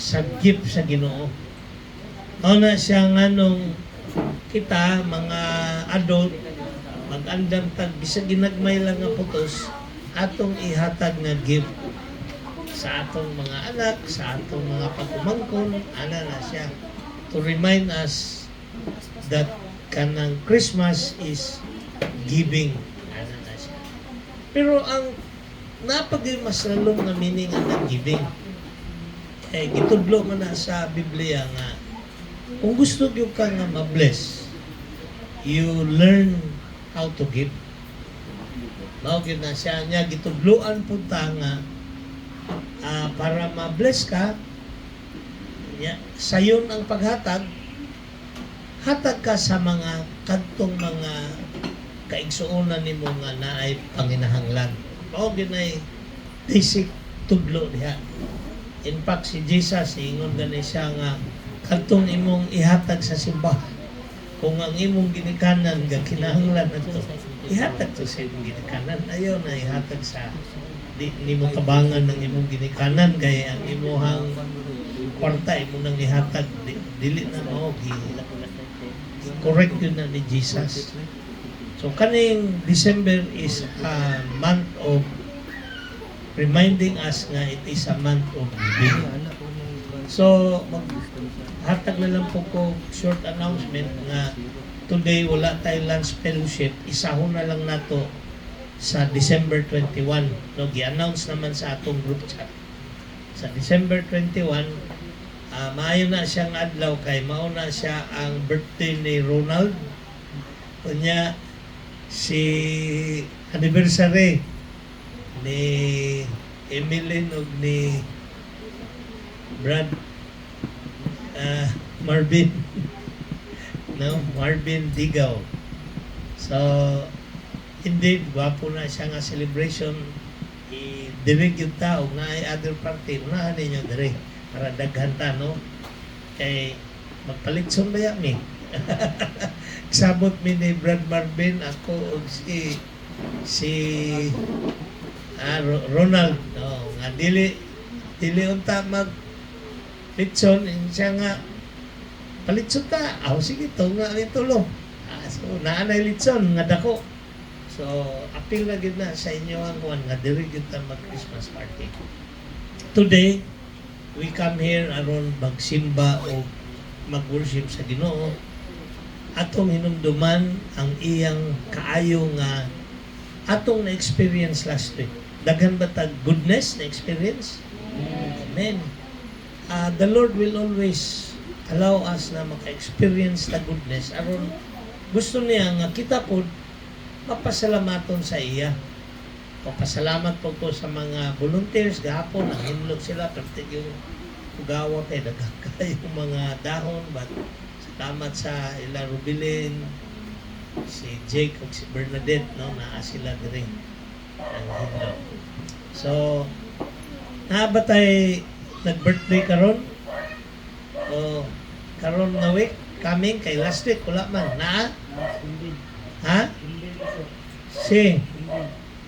sa gift sa Ginoo. Mao na siya nganong kita mga adult mag-andam tag bisag ginagmay lang nga putos atong ihatag nga gift sa atong mga anak, sa atong mga pagkumangkon, ana na siya to remind us that kanang Christmas is giving, ana na siya. Pero ang napagay mas lalong nga meaning ang giving, gitudlo man na sa Biblia nga kung gusto gyud ka nga ma-bless, you learn how to give. Mao gyud na siya nya gitudloan pud ta nga para ma-bless ka, sayon ang paghatag, hatag ka sa mga kadtong mga kaigsuonan nimo nga naay panginahanglan. Mao gyud ay basic tudlo diha. In fact, si Jesus ingon gani siya nga kadtong imong ihatag sa simbahan, kung ang imong ginikanan nga kinahanglan adto, ihatag to sa imong ginikanan, ayaw na ihatag sa di nimo tabangan ng imong ginikanan kay ang imong kwarta imo nang ihatag dili na mao correct yun na ni Jesus. So kaning December is a month of reminding us nga it is a month of giving. So hatag na lang po ko short announcement nga today wala tayong lunch fellowship, isahon na lang nato sa December 21. No, gi-announce naman sa atong group chat. Sa December 21, maayo na siyang adlaw kay mauna siya ang birthday ni Ronald. Kunya si anniversary ni Emilyn ug ni Brad Marvin. No, Marvin Digaw. So indeed, wapo na siya nga celebration. I-direct yung tao na ay other party. Unahan ninyo dire para daghan ta, no? Kay magpalitson ba yami? Sabot mi ni Brad Marvin, ako si Ronald, no? Nga dili unta mag litson, siya nga palitson ta. Sige to nga ang tulong. So naanay litson nga dako. So, appeal na gid na sa inyo ang kuwan nga diri gyud ta mag-Christmas party. Today, we come here aron magsimba o mag-worship sa Ginoo. Atong hinumduman ang iyang kaayo nga atong na-experience last week. Daghan ba tag goodness na experience? Amen. The Lord will always allow us na maka-experience the goodness aron gusto niya nga kita pod mapasalamaton sa iya. Papasalamat po ko sa mga volunteers gahapon, nanginlog sila perti yung ugawa kay daghang yung mga dahon, but salamat sa ila Rubilin, si Jake ug si Bernadette, no, naa sila diri nanginlog. So nabatay nag-birthday karon o karon nga week coming kay last week wala man na ha? Si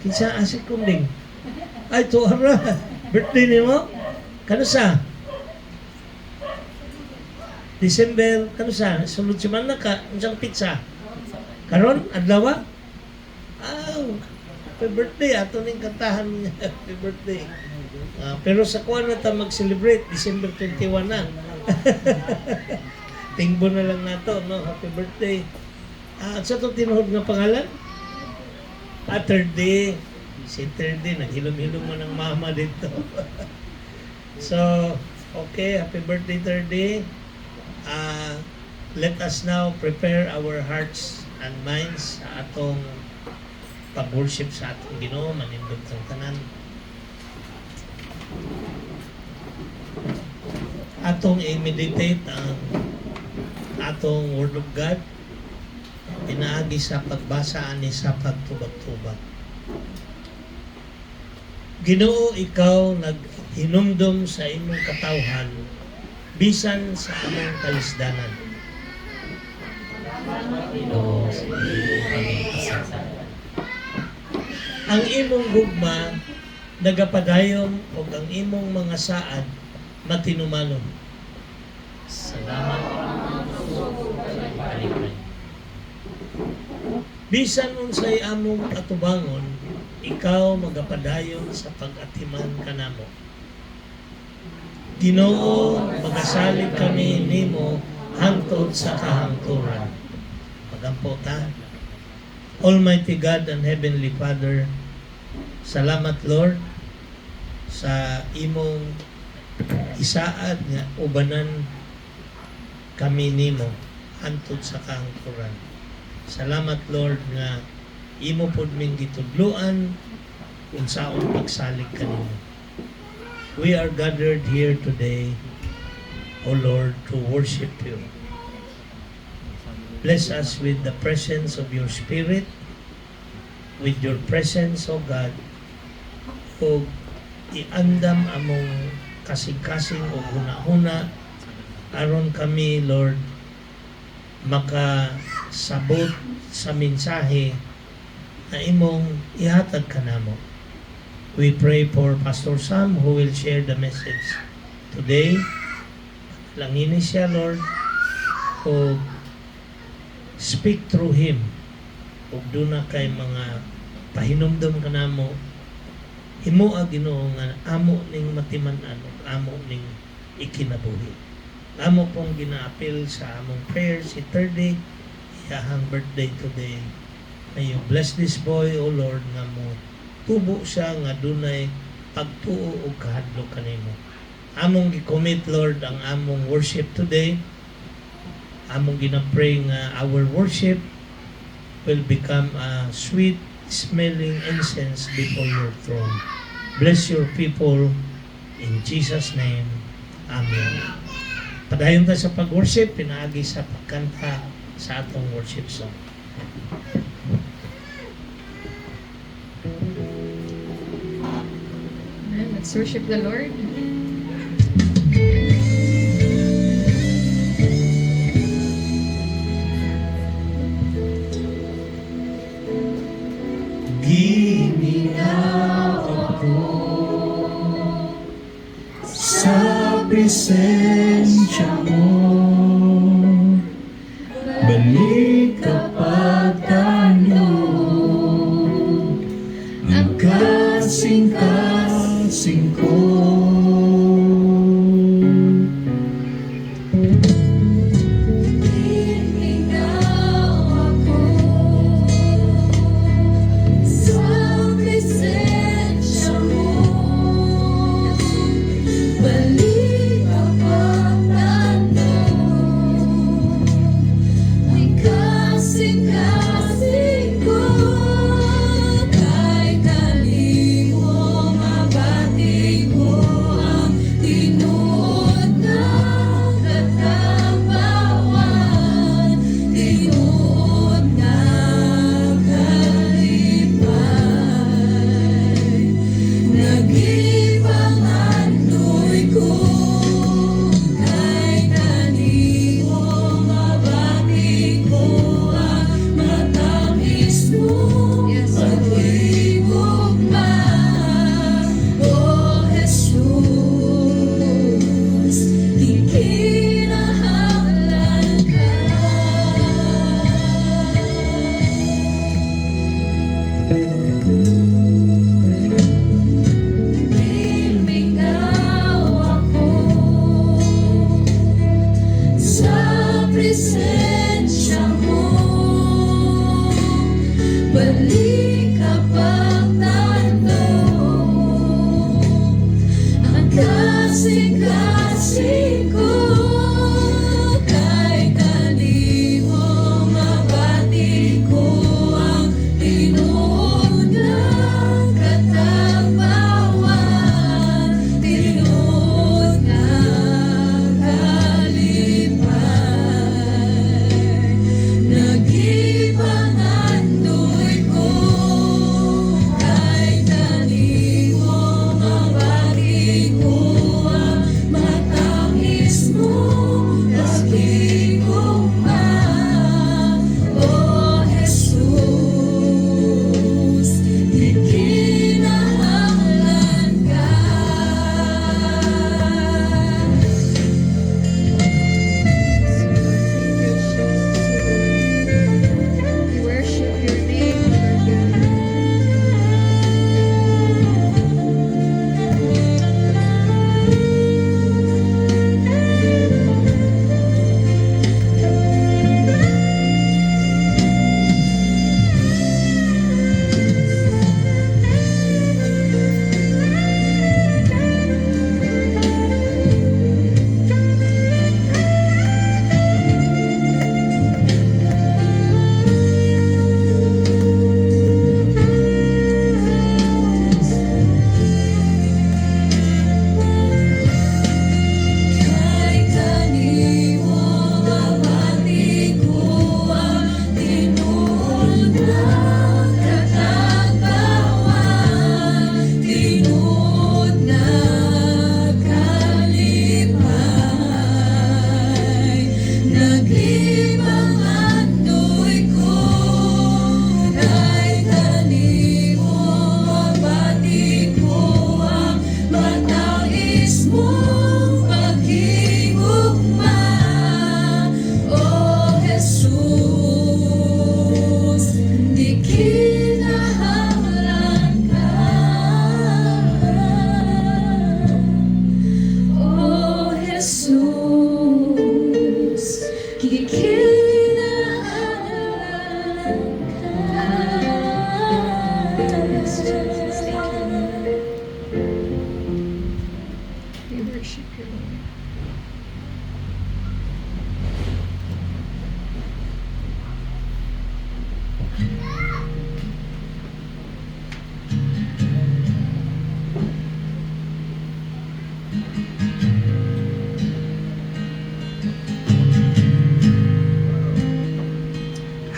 kinsa asik kunding ay tuara birthday nimo kano sa December kano sa sunod semana ka unsang pizza karon adlaw happy birthday ato ning kantahan niya happy birthday pero sa kuan na ta mag-celebrate December 21 na tingbo na lang nato, no, happy birthday. Sa itong tinuhod nga pangalan? Third day. Si third day, naghilom-hilom mo ng mama dito. So, okay, happy birthday third day. Let us now prepare our hearts and minds sa atong pag-worship sa atong Ginoo, manindog sa tanan. Atong i-meditate ang atong Word of God pinaagi sa pagbasa ani sa pagtubag-tubag. Ginoo, ikaw naghinumdum sa imong katawhan bisan sa among kalisdanan. Ang imong gugma nagapadayon og ang imong mga saad matinumalon. Salamat. Kalipay. Bisan unsay among atubangon, ikaw magapadayon sa pag-atiman kanamo. Ginoo, magasalig kami nimo hangtod sa kahangturan. Pagampo ta. Almighty God and Heavenly Father, salamat Lord sa imong isaad nga ubanan kami nimo hangtod sa kahangturan. Salamat Lord nga imo pod ming gitudloan kung saon pagsalig kanimo. We are gathered here today, O Lord, to worship you. Bless us with the presence of your Spirit, with your presence, O God, o iandam among kasing-kasing o huna-huna aron kami, Lord, makasabot sa mensahe na imong ihatag kanamo. We pray for Pastor Sam who will share the message today. Langini siya, Lord, o speak through him. O doon na kay mga pahinumdum kanamo, himo Ginoo nga amo ning matiman-an, amo ning ikinabuhi. Amo pong gina-appeal sa among prayer si Thursday, iyahang birthday today. May you bless this boy, O Lord, nga mo tubo siya nga dunay pagtuo o kahadlok kanimo. Among gi-commit, Lord, ang among worship today. Among gina-pray nga our worship will become a sweet smelling incense before your throne. Bless your people in Jesus' name. Amen. Padayon ta sa pag-worship, pinaagi sa pagkanta sa atong worship song. Let's worship the Lord. Giminaw ako sa presensya mo, balik kapagtanong ang kasing-kasing ko.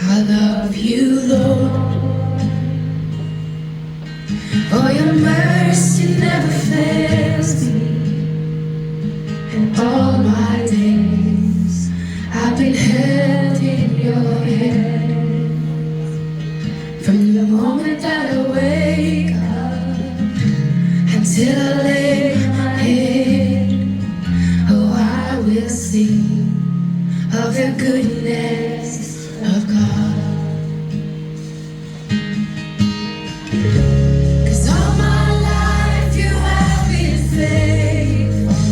I love you, Lord. Oh, your mercy never fails me. And all my days I've been held in your hand. From the moment that I wake up until I lay my head, oh, I will sing of the goodness of God. 'Cause all my life you have been faithful,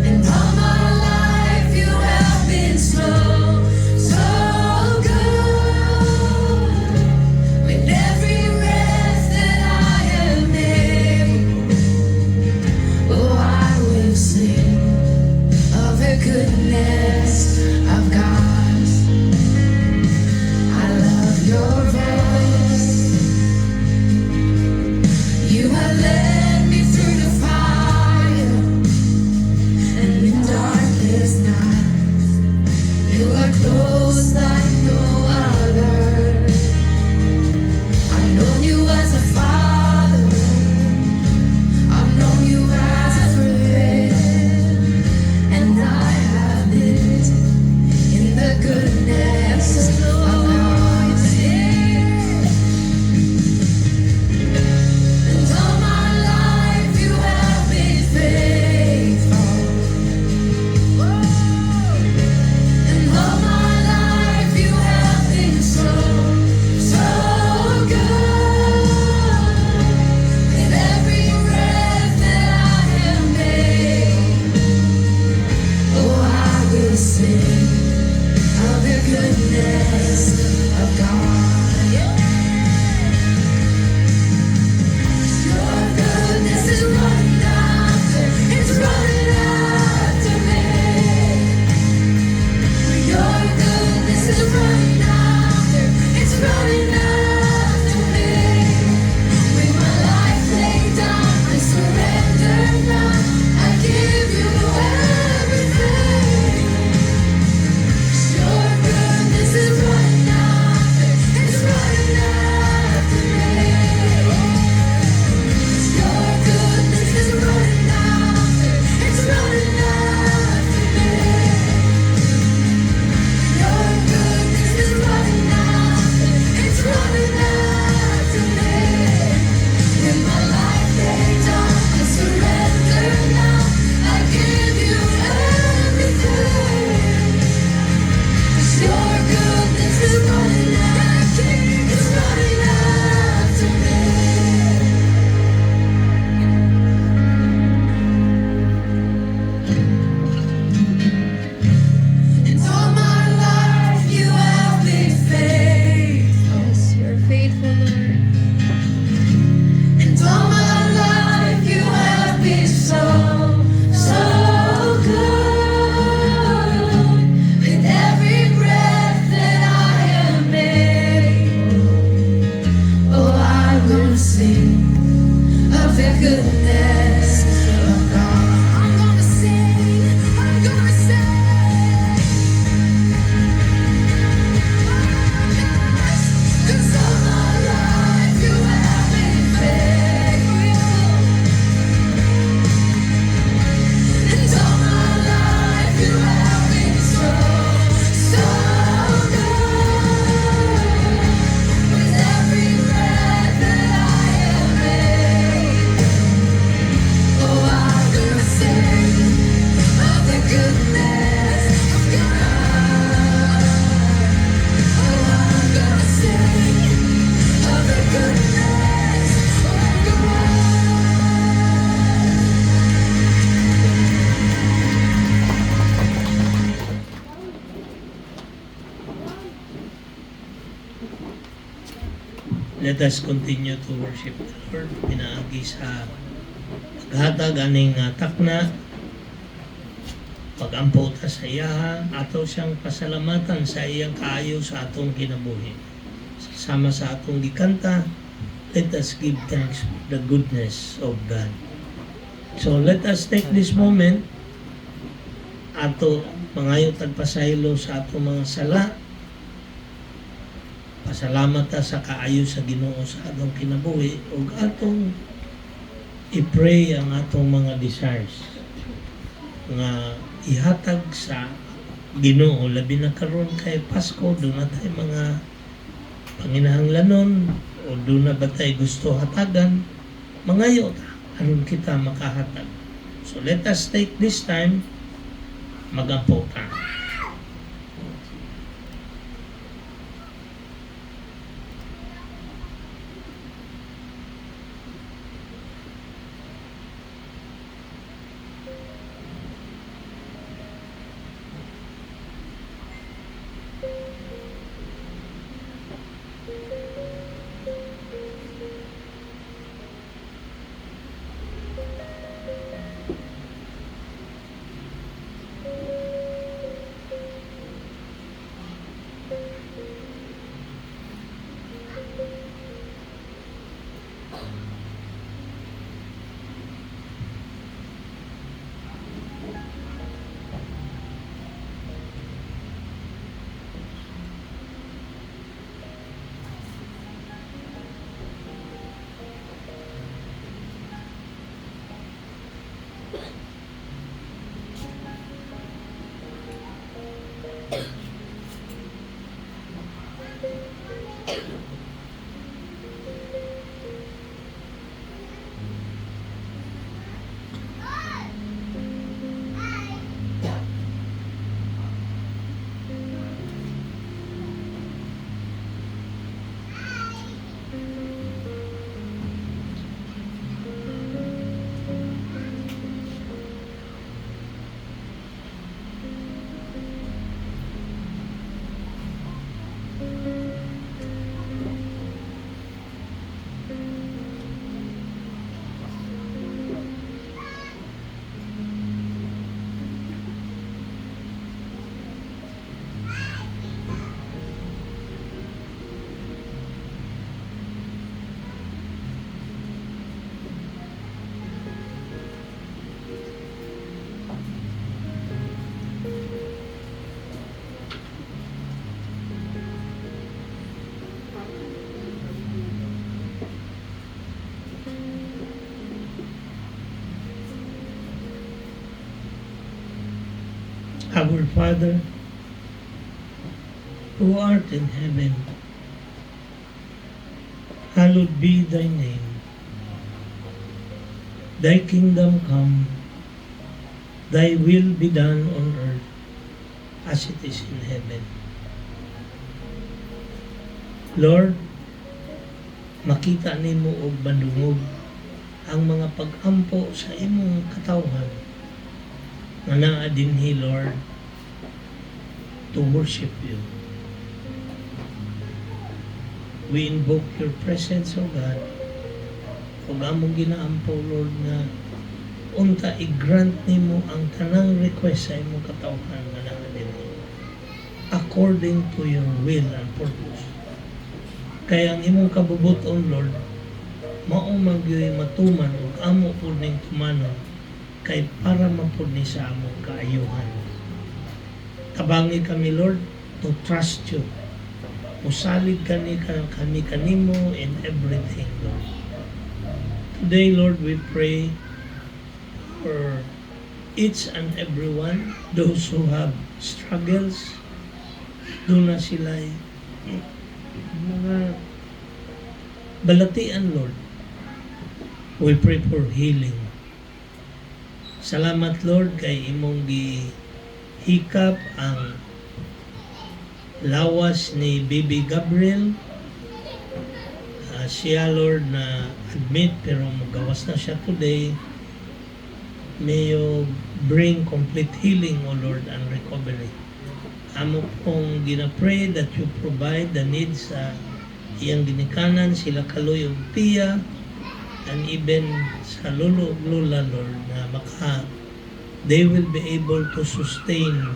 and all my life you have been so, so good. With every breath that I am able, oh, I will sing of the goodness of God. I love your voice. You have led me through the fire and in darkest night. You are close like no other. I've known you as a father. I've known you as a friend. And I have lived in the goodness of God. And all my life you have been faithful. And all my life you have been so, so good. With every breath that I am able, oh, I will sing of the goodness of God. Your goodness is running after, it's running after me. Your goodness is running after, it's running after me. With my life laid down, I surrender now. I give you everything. Your goodness is running after, it's running after me. Your goodness is running after, it's running after me. Your goodness is running after, it's running after me. With my life laid down, I surrender now. I give you everything. Your goodness is running after, it's running after me. And all my life you have been faithful. Yes, you're faithful, Lord. And all my life you have been so, so good. With every breath that I am able, oh, I will sing of the goodness of God. I'm gonna sing, I'm gonna sing. Cause all my life you have been faithful. And all my life you have been so, so good. With every breath that I am able, oh, I will sing of the goodness of God. Oh, I'm gonna sing of the goodness of God. Let us continue to worship the Lord. Pinaagi sa Hatag aning takna pagampo ta sa iya, ato siyang pasalamatan sa iyang kaayo sa atong kinabuhi. Sama sa atong gikanta, let us give thanks for the goodness of God. So let us take this moment ato mangayo tagpasaylo sa atong mga sala. Pasalamat ta sa kaayo sa Ginoo sa atong kinabuhi ug atong i-pray ang atong mga desires nga ihatag sa Ginoo, labi na karon kay Pasko, doon na tayo mga panginahanglanon o doon na ba tayo gusto hatagan, mangayo ta aron kita makahatag. So let us take this time magampo ta. Our Father, who art in heaven, hallowed be thy name. Thy kingdom come, thy will be done on earth as it is in heaven. Lord, makita nimo og bandungog ang mga pag-ampo sa imong katawhan nga naa dinhi, Lord, to worship you. We invoke your presence, O God. Kung among ginaampo, Lord, nga unta i-grant nimo ang tanang request sa imong katawhan nga naa dinhi according to your will and purpose. Kaya ang imong kabubuton, Lord, mao magyoy matuman ug amo pud ning tumanon kay para mapud ni sa among kaayuhan. Tabangi kami, Lord, to trust you. Musalig kami kanimo in everything, Lord. Today, Lord, we pray for each and every one, those who have struggles, doon na sila mga balatian, Lord. We pray for healing. Salamat, Lord, kay imong gihikap ang lawas ni Baby Gabriel. Siya, Lord, na admit pero magawas na siya today. May you bring complete healing, O Lord, and recovery. Amo pong ginapray that you provide the needs sa iyang ginikanan, sila Kaloy ug Pia, and even sa lolo ug lola, Lord, na they will be able to sustain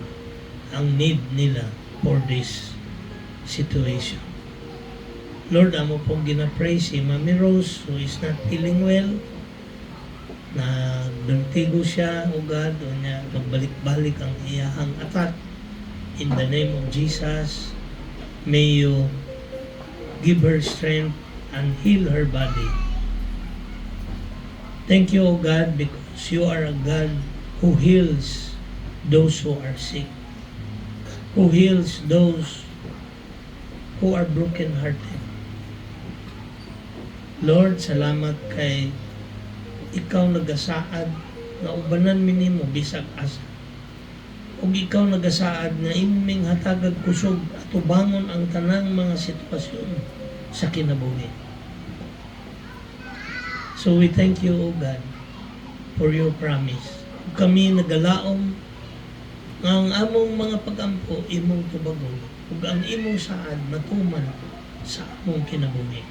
ang need nila for this situation. Lord, amo pong ginapray si Mami Rose who is not feeling well, na bertigo siya, o God, o niya, nagbalik-balik ang iyahang attack. In the name of Jesus, may you give her strength and heal her body. Thank you, O God, because you are a God who heals those who are sick, who heals those who are broken-hearted. Lord, salamat kay ikaw nagasaad na ubanan minimo bisag asa. Ug ikaw nagasaad nga imong hatagag kusog at ubangon ang tanang mga sitwasyon sa kinabuhi. So we thank you, O God, for your promise. Ug kami nagalaom nga ang among mga pag-ampo imong tubagon ug ang imong saad matuman sa among kinabuhi.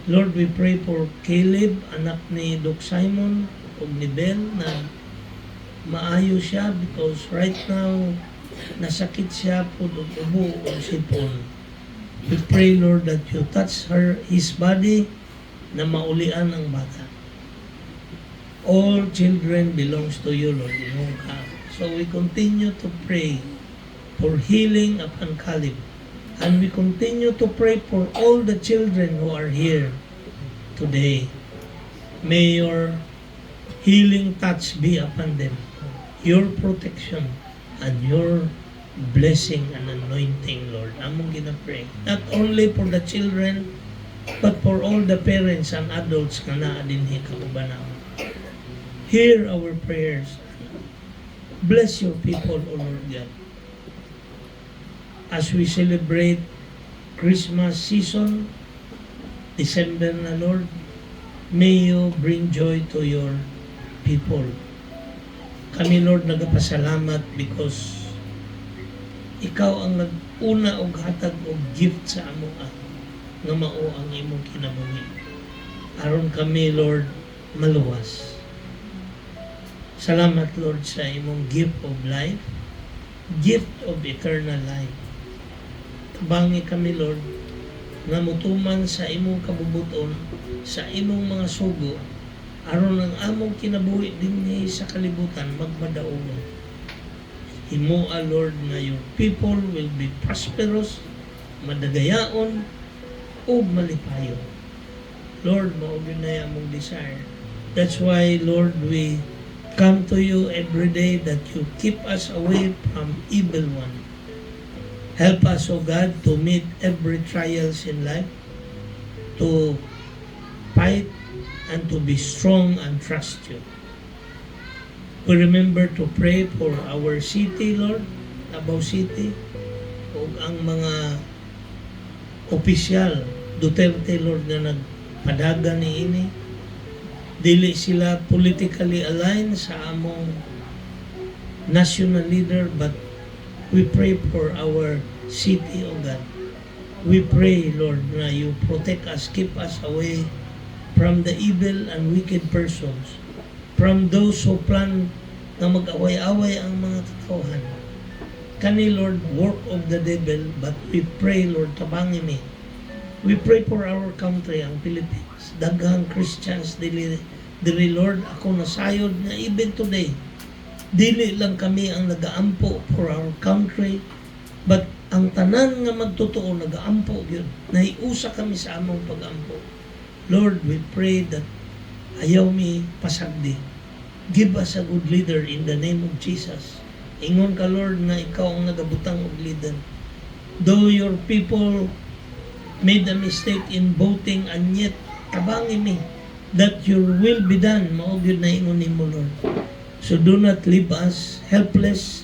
Lord, we pray for Caleb, anak ni Doc Simon o ni Bel, na maayo siya because right now nasakit siya po ng ubo o sipon. We pray, Lord, that you touch his body na maulian ang bata. All children belongs to you, Lord. So we continue to pray for healing upon Caleb. And we continue to pray for all the children who are here today. May your healing touch be upon them. Your protection and your blessing and anointing, Lord. Among ginapray. Not only for the children, but for all the parents and adults na naadinhi kaubanang. Hear our prayers. Bless your people, O Lord God. As we celebrate Christmas season, December na, Lord, may you bring joy to your people. Kami, Lord, nagapasalamat because ikaw ang nag-una og hatag og gift sa amo nga mao ang imong kinabuhi. Aron kami, Lord, maluwas. Salamat, Lord, sa imong gift of life, gift of eternal life. Bangi kami, Lord, nga mutuman sa imong kabubuton, sa imong mga sugo, aron ang among kinabuhi dinhi sa kalibutan magmadaogon. Himoa, Lord, nga your people will be prosperous, madagayaon, o malipayo. Lord, mao gyud na among desire. That's why, Lord, we come to you every day that you keep us away from evil one. Help us, O God, to meet every trials in life, to fight and to be strong and trust you. We remember to pray for our city, Lord, Davao City, o ang mga opisyal, Duterte, Lord, na nagpadagan ni ini. Dili sila politically aligned sa among national leader, but we pray for our city, O God. We pray, Lord, na you protect us, keep us away from the evil and wicked persons, from those who plan na mag-away-away ang mga katauhan. Kani, Lord, work of the devil, but we pray, Lord, tabangi mi. We pray for our country, ang Philippines. Daghang Christians, dili, Lord, ako nasayod na even today, dili lang kami ang nagaampo for our country, but ang tanan nga magtotoo nagaampo yun. Nahiusa kami sa among pag-ampo. Lord, we pray that ayaw mi pasagdi. Give us a good leader in the name of Jesus. Ingon ka, Lord, na ikaw ang nagabutang og leader. Though your people made a mistake in voting, and yet tabangi mi that your will be done. Mao gyud na ingon nimo, Lord. So do not leave us helpless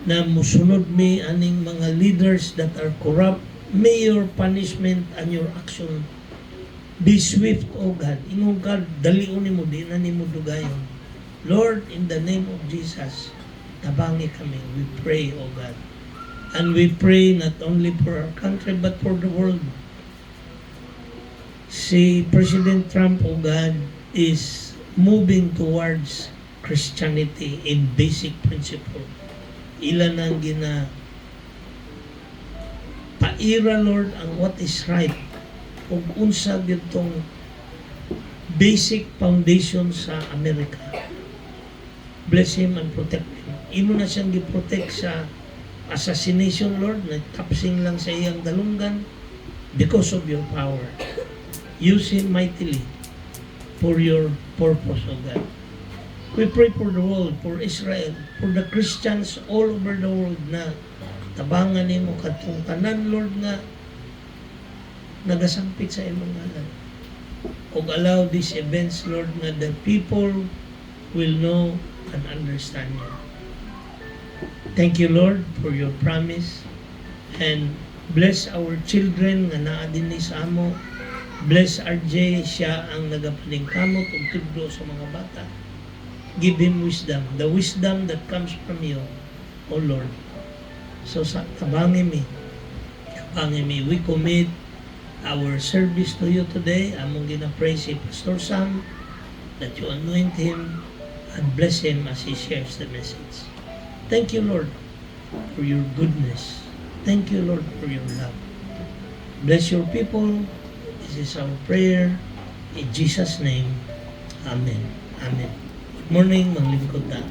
na musunod mi aning mga leaders that are corrupt. May your punishment and your action be swift, O God. Ingon God, dalion nimo, di na nimo dugayon. Lord, in the name of Jesus, tabangi kami. We pray, O God. And we pray not only for our country but for the world. si President Trump o God is moving towards Christianity in basic principle. Ilan ang paira, Lord, ang what is right ug unsa gyudtong basic foundation sa Amerika. Bless him and protect him. Imo na siyang giprotect sa assassination, Lord, nagtapsing lang sa iyang dalunggan because of your power. Use him mightily for your purpose, O God. We pray for the world, for Israel, for the Christians all over the world na tabangan nimo katong tanan, Lord, nga nagasampit sa imong ngalan. Og allow these events, Lord, nga the people will know and understand you. Thank you, Lord, for your promise, and bless our children nga naa dinhi sa amo. Bless RJ, siya ang nagapaningkamot ug tudlo sa mga bata. Give him wisdom, the wisdom that comes from you, O Lord. So sa tabangin mi, we commit our service to you today. Among ginapray si Pastor Sam, that you anoint him and bless him as he shares the message. Thank you, Lord, for your goodness. Thank you, Lord, for your love. Bless your people. This is our prayer. In Jesus' name, Amen. Amen. Good morning, mga lingkod ta.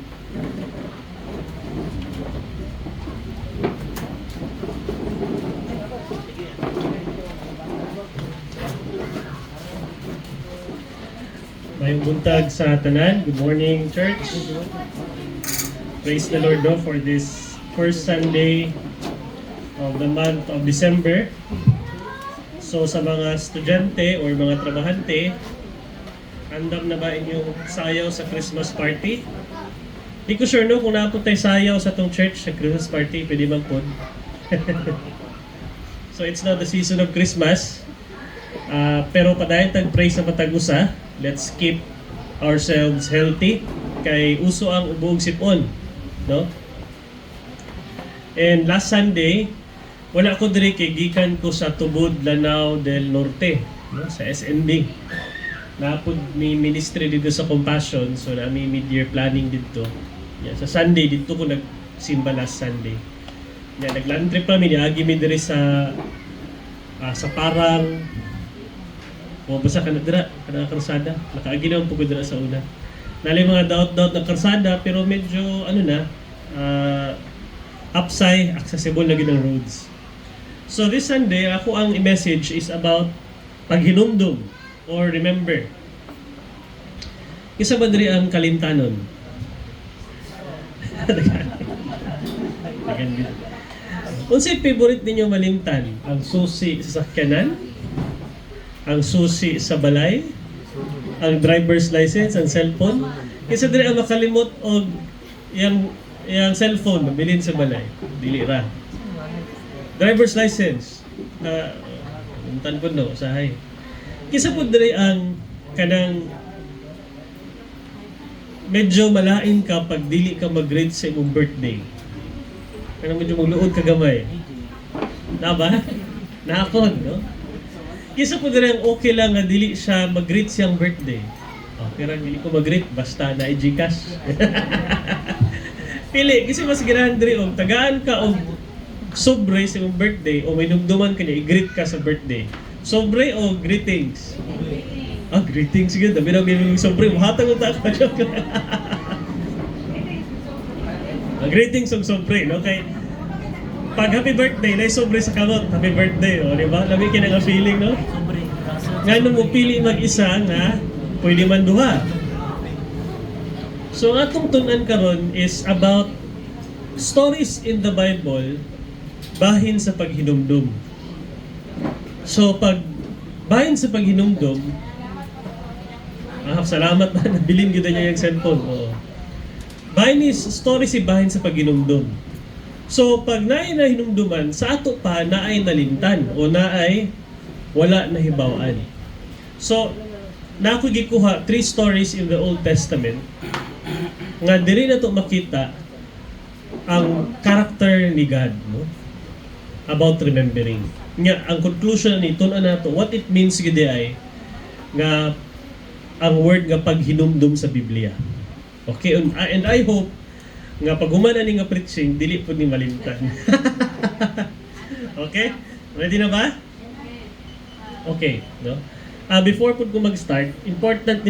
Mayong buntag sa tanan. Good morning, church. Praise the Lord for this first Sunday of the month of December. So sa mga estudyante or mga trabahante, andam na ba inyong sayaw sa Christmas party? Di ko sure no kung naapot tayo sayaw sa tong church sa Christmas party, pwede bang pod? So it's not the season of Christmas. Pero padayon tag-praise sa patagusa, let's keep ourselves healthy kay uso ang ubog sipon, no? And last Sunday, wala ko diri kay gikan ko sa Tubod, Lanao del Norte, no, sa SNB. Napod mi ministry dito sa Compassion, so na mi mid-year planning dito. Yeah, sa Sunday dito ko nagsimba last Sunday. Yeah, nagland trip pa mi agi mi diri sa Parang. O basta ka na dira, kada karsada. Nakaagi naman po ko dira sa una. Nalay mga doubt na karsada, pero medyo upside, accessible na ginang roads. So this Sunday, ako ang message is about paghinumdum or remember. Isa ba diri ang kalimtanon? Unsay favorite ninyo malimtan? Ang susi sa sakyanan? Ang susi sa balay, ang driver's license, ang cellphone. Kasi dili ang makalimot og yang cellphone mabilin sa balay. Dili ra. Driver's license. Untan po no, usahay. Kisa po dili ang kanang medyo malain ka pag dili ka mag-greet sa imong birthday. Kanang medyo magluod ka gamay. Na ba? Naapod, no? Kisa po diri ang okay lang nga dili siya mag-greet siyang birthday. Pero dili ko mag-greet basta na i-Gcash. Pili, kasi mas ganahan diri og tagaan ka og sobre sa imong birthday o may dumduman ka niya, i-greet ka sa birthday. Sobre o greetings? Greetings good. Dami na may sobre. Mahatang mo ta ka. Greetings og sobre, no? Kay pag happy birthday, na sobre sa kamot, happy birthday, o, di ba? Labi ka nga feeling, no? Nga nung mo pili mag-isa nga, pwede man duha. So, ang atong tunan karon is about stories in the Bible bahin sa paghinumdum. So, pag bahin sa paghinumdum, salamat na, nabilin kita niya yung cellphone. Oo. Bahin is story si bahin sa paghinumdum. So, pag naay na hinumduman, sa ato pa naay nalimtan o naay wala na hibawaan. So, nako gikuha 3 stories in the Old Testament nga diri na to makita ang character ni God, no? About remembering. Nga ang conclusion ni tun-an nato what it means gid ay nga ang word nga paghinumdum sa Biblia. Okay, and I hope nga pag humana ni nga preaching, dili po ni malimtan. Okay? Ready na ba? Okay, no? Before po ko mag-start, important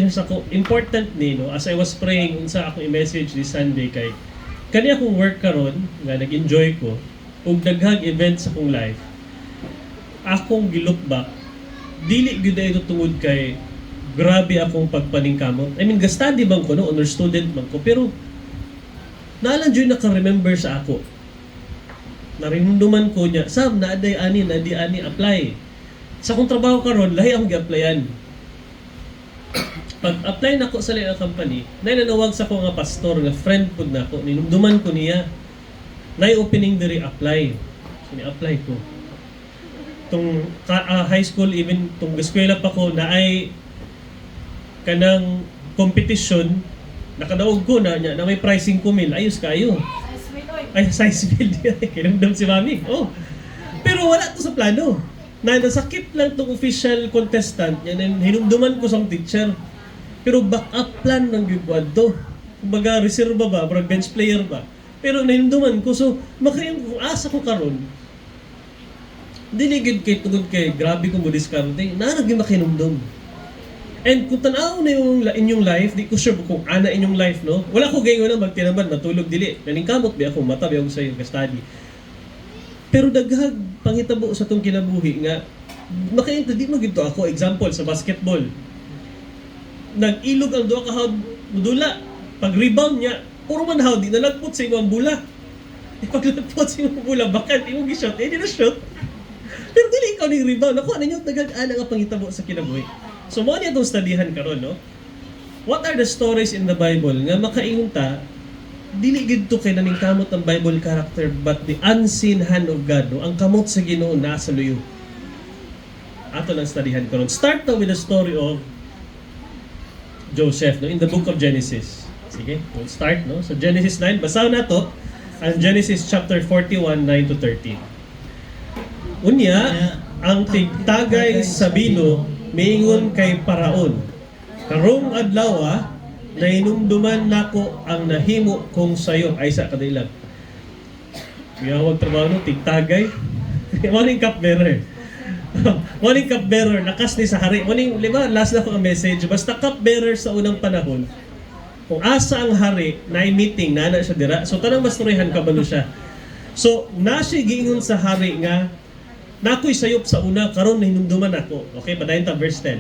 ni no, as I was praying unsa ako i-message this Sunday kay kani akong work karon nga nag-enjoy ko ug daghang events sa akong life. Akong gilook back, dili gyud ito tungod kay grabe akong pagpaningkamot. I mean, gastadi bang ko, no? Honor student bang ko. Pero, naalang dyan naka-remember sa ako. Narinunduman ko niya, Sam, naaday ani, apply. Sa kong trabaho karon lahi akong gi-applyan. Pag-apply na ko sa liang company, nanawag sa ko nga pastor, nga friend po na ko, ninunduman ko niya. Opening diri apply. So, ni-apply ko. Tung high school, even tung eskwela pa ko, na ay kanang competition nakadaog ko na may pricing ko mil ayos kayo ay size build kinamdam si mami pero wala to sa plano na nasakit lang tong official contestant yan hinumduman ko sa teacher pero backup plan ng gigwad to kumbaga reserva ba para bench player ba pero hinumduman ko so makayang asa ko karon dili gid kay tungod kay grabe ko mo diskarte na naging makinumdum. And kung tanaw na yung inyong life, di ko sure kung ana inyong life, no? Wala ko gayon na magtinaban, matulog dili. Naningkamot ba ako, mata ba ako sa iyo ka-study. Pero daghag panghitabo sa tong kinabuhi nga, makainta, di magito ako. Example, sa basketball. Nag-ilog ang duha ka hawd, mudula. Pag-rebound niya, puro man hawd, di nalagpot sa imong bula. Pag-lagpot sa imong bula, bakit imong gi-shot? Di na shot. Pero dili ikaw ni rebound. Ako, ano yung daghag-ana nga panghitabo sa kinabuhi. So, mo niya itong studyhan karon, no? What are the stories in the Bible nga makaingon ta, dili gid to kay naningkamot ang Bible character but the unseen hand of God, no? Ang kamot sa Ginoo naa sa luyo. Ato lang studyhan karon. Start na with the story of Joseph, no? In the book of Genesis. Sige, we'll start, no? So, Genesis 9, basahin na to, ang Genesis chapter 41, 9 to 13. Unya, ang tigtagay sa bino, miingon kay Paraon, karong adlaw nainumduman nako ang nahimo kong sayo ay sa kadilag. Gawag trabaho no tigtagay. Morning cupbearer. Morning cupbearer nakas ni sa hari. Morning lima last na ko ang message basta cupbearer sa unang panahon. Kung asa ang hari na meeting na siya dira. So tanang mastorihan ka ba siya. So na siya giingon sa hari nga nako'y sayop sa una, karon nahinumduman ako. Okay, padayon ta, verse 10.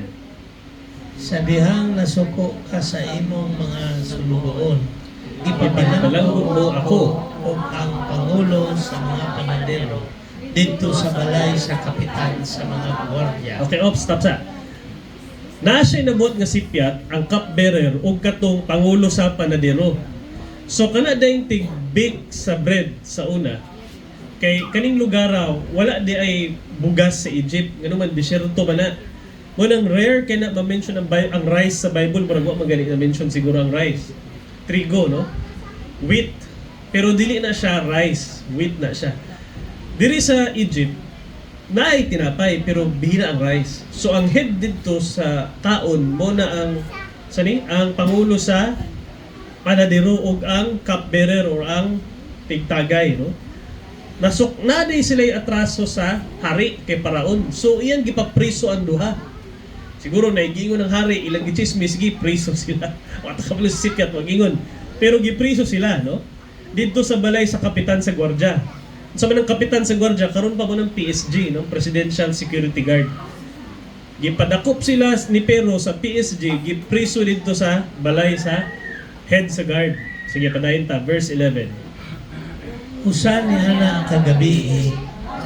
Sa dihang nasuko ka sa imong mga sulugoon, ipabilanggo mo ako o ang pangulo sa mga panadero dito sa balay sa kapitan sa mga gwardiya. Okay, stop sa. Na siya nabot nga sipyat, ang cupbearer o katong pangulo sa panadero. So, kana dayong tigbik sa bread sa una, kay kaning lugar wala di ay bugas sa Egypt ngano man desierto man na mo nang rare kay na ma-mention ang rice sa Bible pero wa magaling na mention siguro ang rice trigo no wheat pero dili na siya rice wheat na siya diri sa Egypt naay tinapay pero bihira ang rice so ang head dito sa taon mo na ang pangulo sa panadero ug ang cupbearer or ang tigtagay no nasok na di sila atraso sa hari kay Paraon. So iyan gipapriso ang duha. Siguro naigingon ng hari ilang gichismis gi priso sila. Wata ka pala sipyat magingon. Pero gipriso sila no. Dito sa balay sa kapitan sa gwardiya. Sa manang kapitan sa gwardiya karon pa mo ng PSG no, Presidential Security Guard. Gipadakop sila ni Pero sa PSG, gipriso dito sa balay sa head sa guard. Sige padayon ta verse 11. Usa niya na kagabi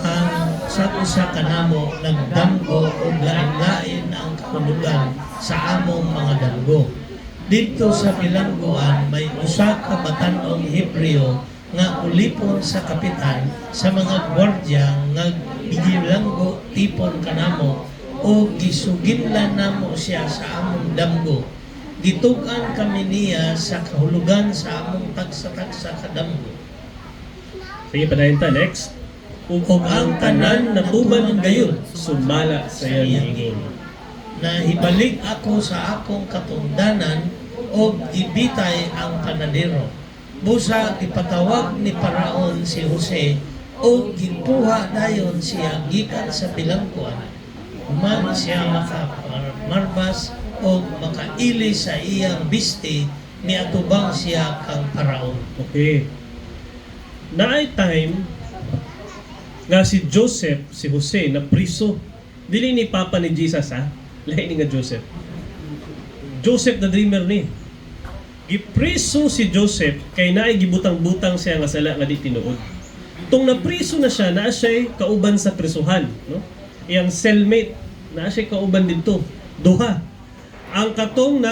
ang sa usa kanamo nagdamgo ug lain-lain ang kahulugan sa among mga damgo. Dito sa bilangguan may usa ka batan-ong Hebreo nga ulipon sa kapitan sa mga gwardiya nga bigilanggo tipon kanamo o gisuginlan namo siya sa among damgo. Gitug-an kami niya sa kahulugan sa among tagsa-tagsa kadamgo. Sige, padayon ta. Next. Ug ang tanan na tuban gayon, sumala sa iyang ingon. na ibalik ako sa akong katungdanan o ibitay ang panadero. Busa ipatawag ni Paraon si Jose o ginpuha dayon siya gikan sa bilangkuan. Man siya makamarbas o makaili sa iyang biste niatubang siya kang Paraon. Okay. Naay time nga si Joseph, si Jose, na priso. Dili ni Papa ni Jesus, ha? Lain ni nga Joseph. Joseph na dreamer ni. Gipriso si Joseph kay naay gibutang-butang siya nga sala nga di tinuod. Tung napriso na siya, naa siya kauban sa prisuhan, no? Iyang cellmate, naa siya kauban dito. Duha. Ang katong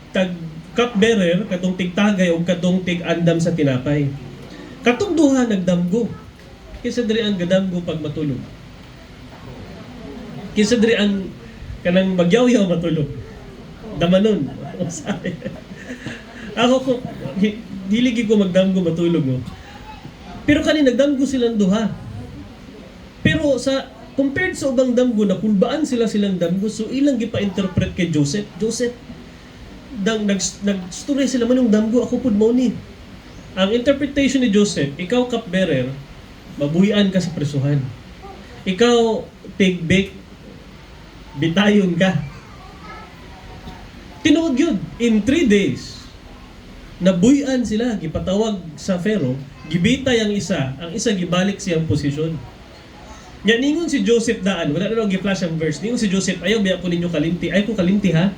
tag cupbearer, katong tigtagay o katong tig-andam sa tinapay. Katong duha nagdamgo. Kinsa diri ang gadamgo pag matulog? Kinsa diri ang kanang magyaw-yaw matulog? Damanon. Ako ko dili ko magdamgo matulog, no. Pero kani nagdamgo silang duha. Pero sa compared sa ubang damgo na kulbaan silang damgo, so ilang gipa-interpret kay Joseph. Joseph nag-story sila man yung damgo, ako pud mao ni. Ang interpretation ni Joseph, ikaw cupbearer, mabuhian ka sa presuhan. Ikaw tig-bake, bitayon ka. Tinuod yun. In 3 days, nabuhian sila, gipatawag sa Pharaoh, gibitay ang isa gibalik siyang posisyon. Yan, ningon si Joseph daan, wala na lang gi-flash ang verse, ningon si Joseph, ayaw biya ko ninyo kalimti, ay ko kalimti ha.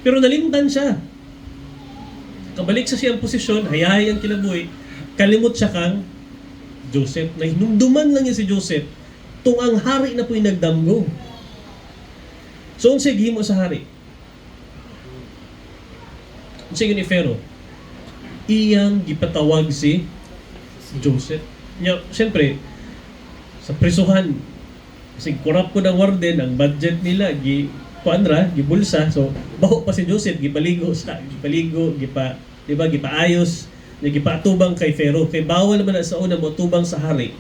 Pero nalimtan siya. Kabalik sa siyang posisyon, hayahay ang kinabuhi, kalimot siya kang Joseph. Na hinumduman lang niya si Joseph, tung ang hari na po'y nagdamgo. So, unsay gihimo sa hari? Unsay ni Pharaoh? Iyang gipatawag si Joseph. Nya, siyempre, sa prisuhan, kasi korap ko ng warden, ang budget nila, gibulsa, so, baho pa si Joseph, gipaligo, gipaayos, gipatubang kay Pharaoh. Kay bawal naman na sa una mo tubang sa hari,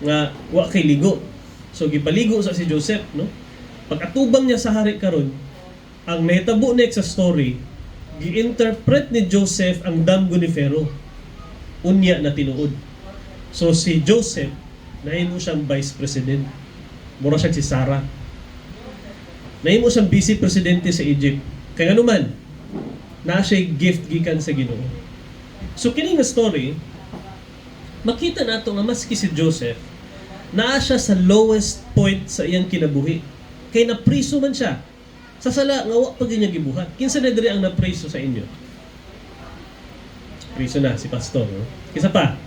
nga, wa kay ligo. So, gipaligo sa si Joseph, no? Pag-atubang niya sa hari karon, ang nahitabo next sa story, gi-interpret ni Joseph ang damgo ni Pharaoh. Unya na tinuod. So si Joseph, nahimo siyang vice president. Mura siya si Sarah. Nahimo siyang vice presidente sa Egypt. Kaya nga naman, na siya gift gikan sa Ginoo. So kini nga story, makita nato nga maski si Joseph, naa siya sa lowest point sa iyang kinabuhi. Kay napriso man siya. Sa sala, nga wa pa ganyan gibuhat. Kinsa na diri ang napriso sa inyo? Priso na, si pastor. No? Kinsa pa?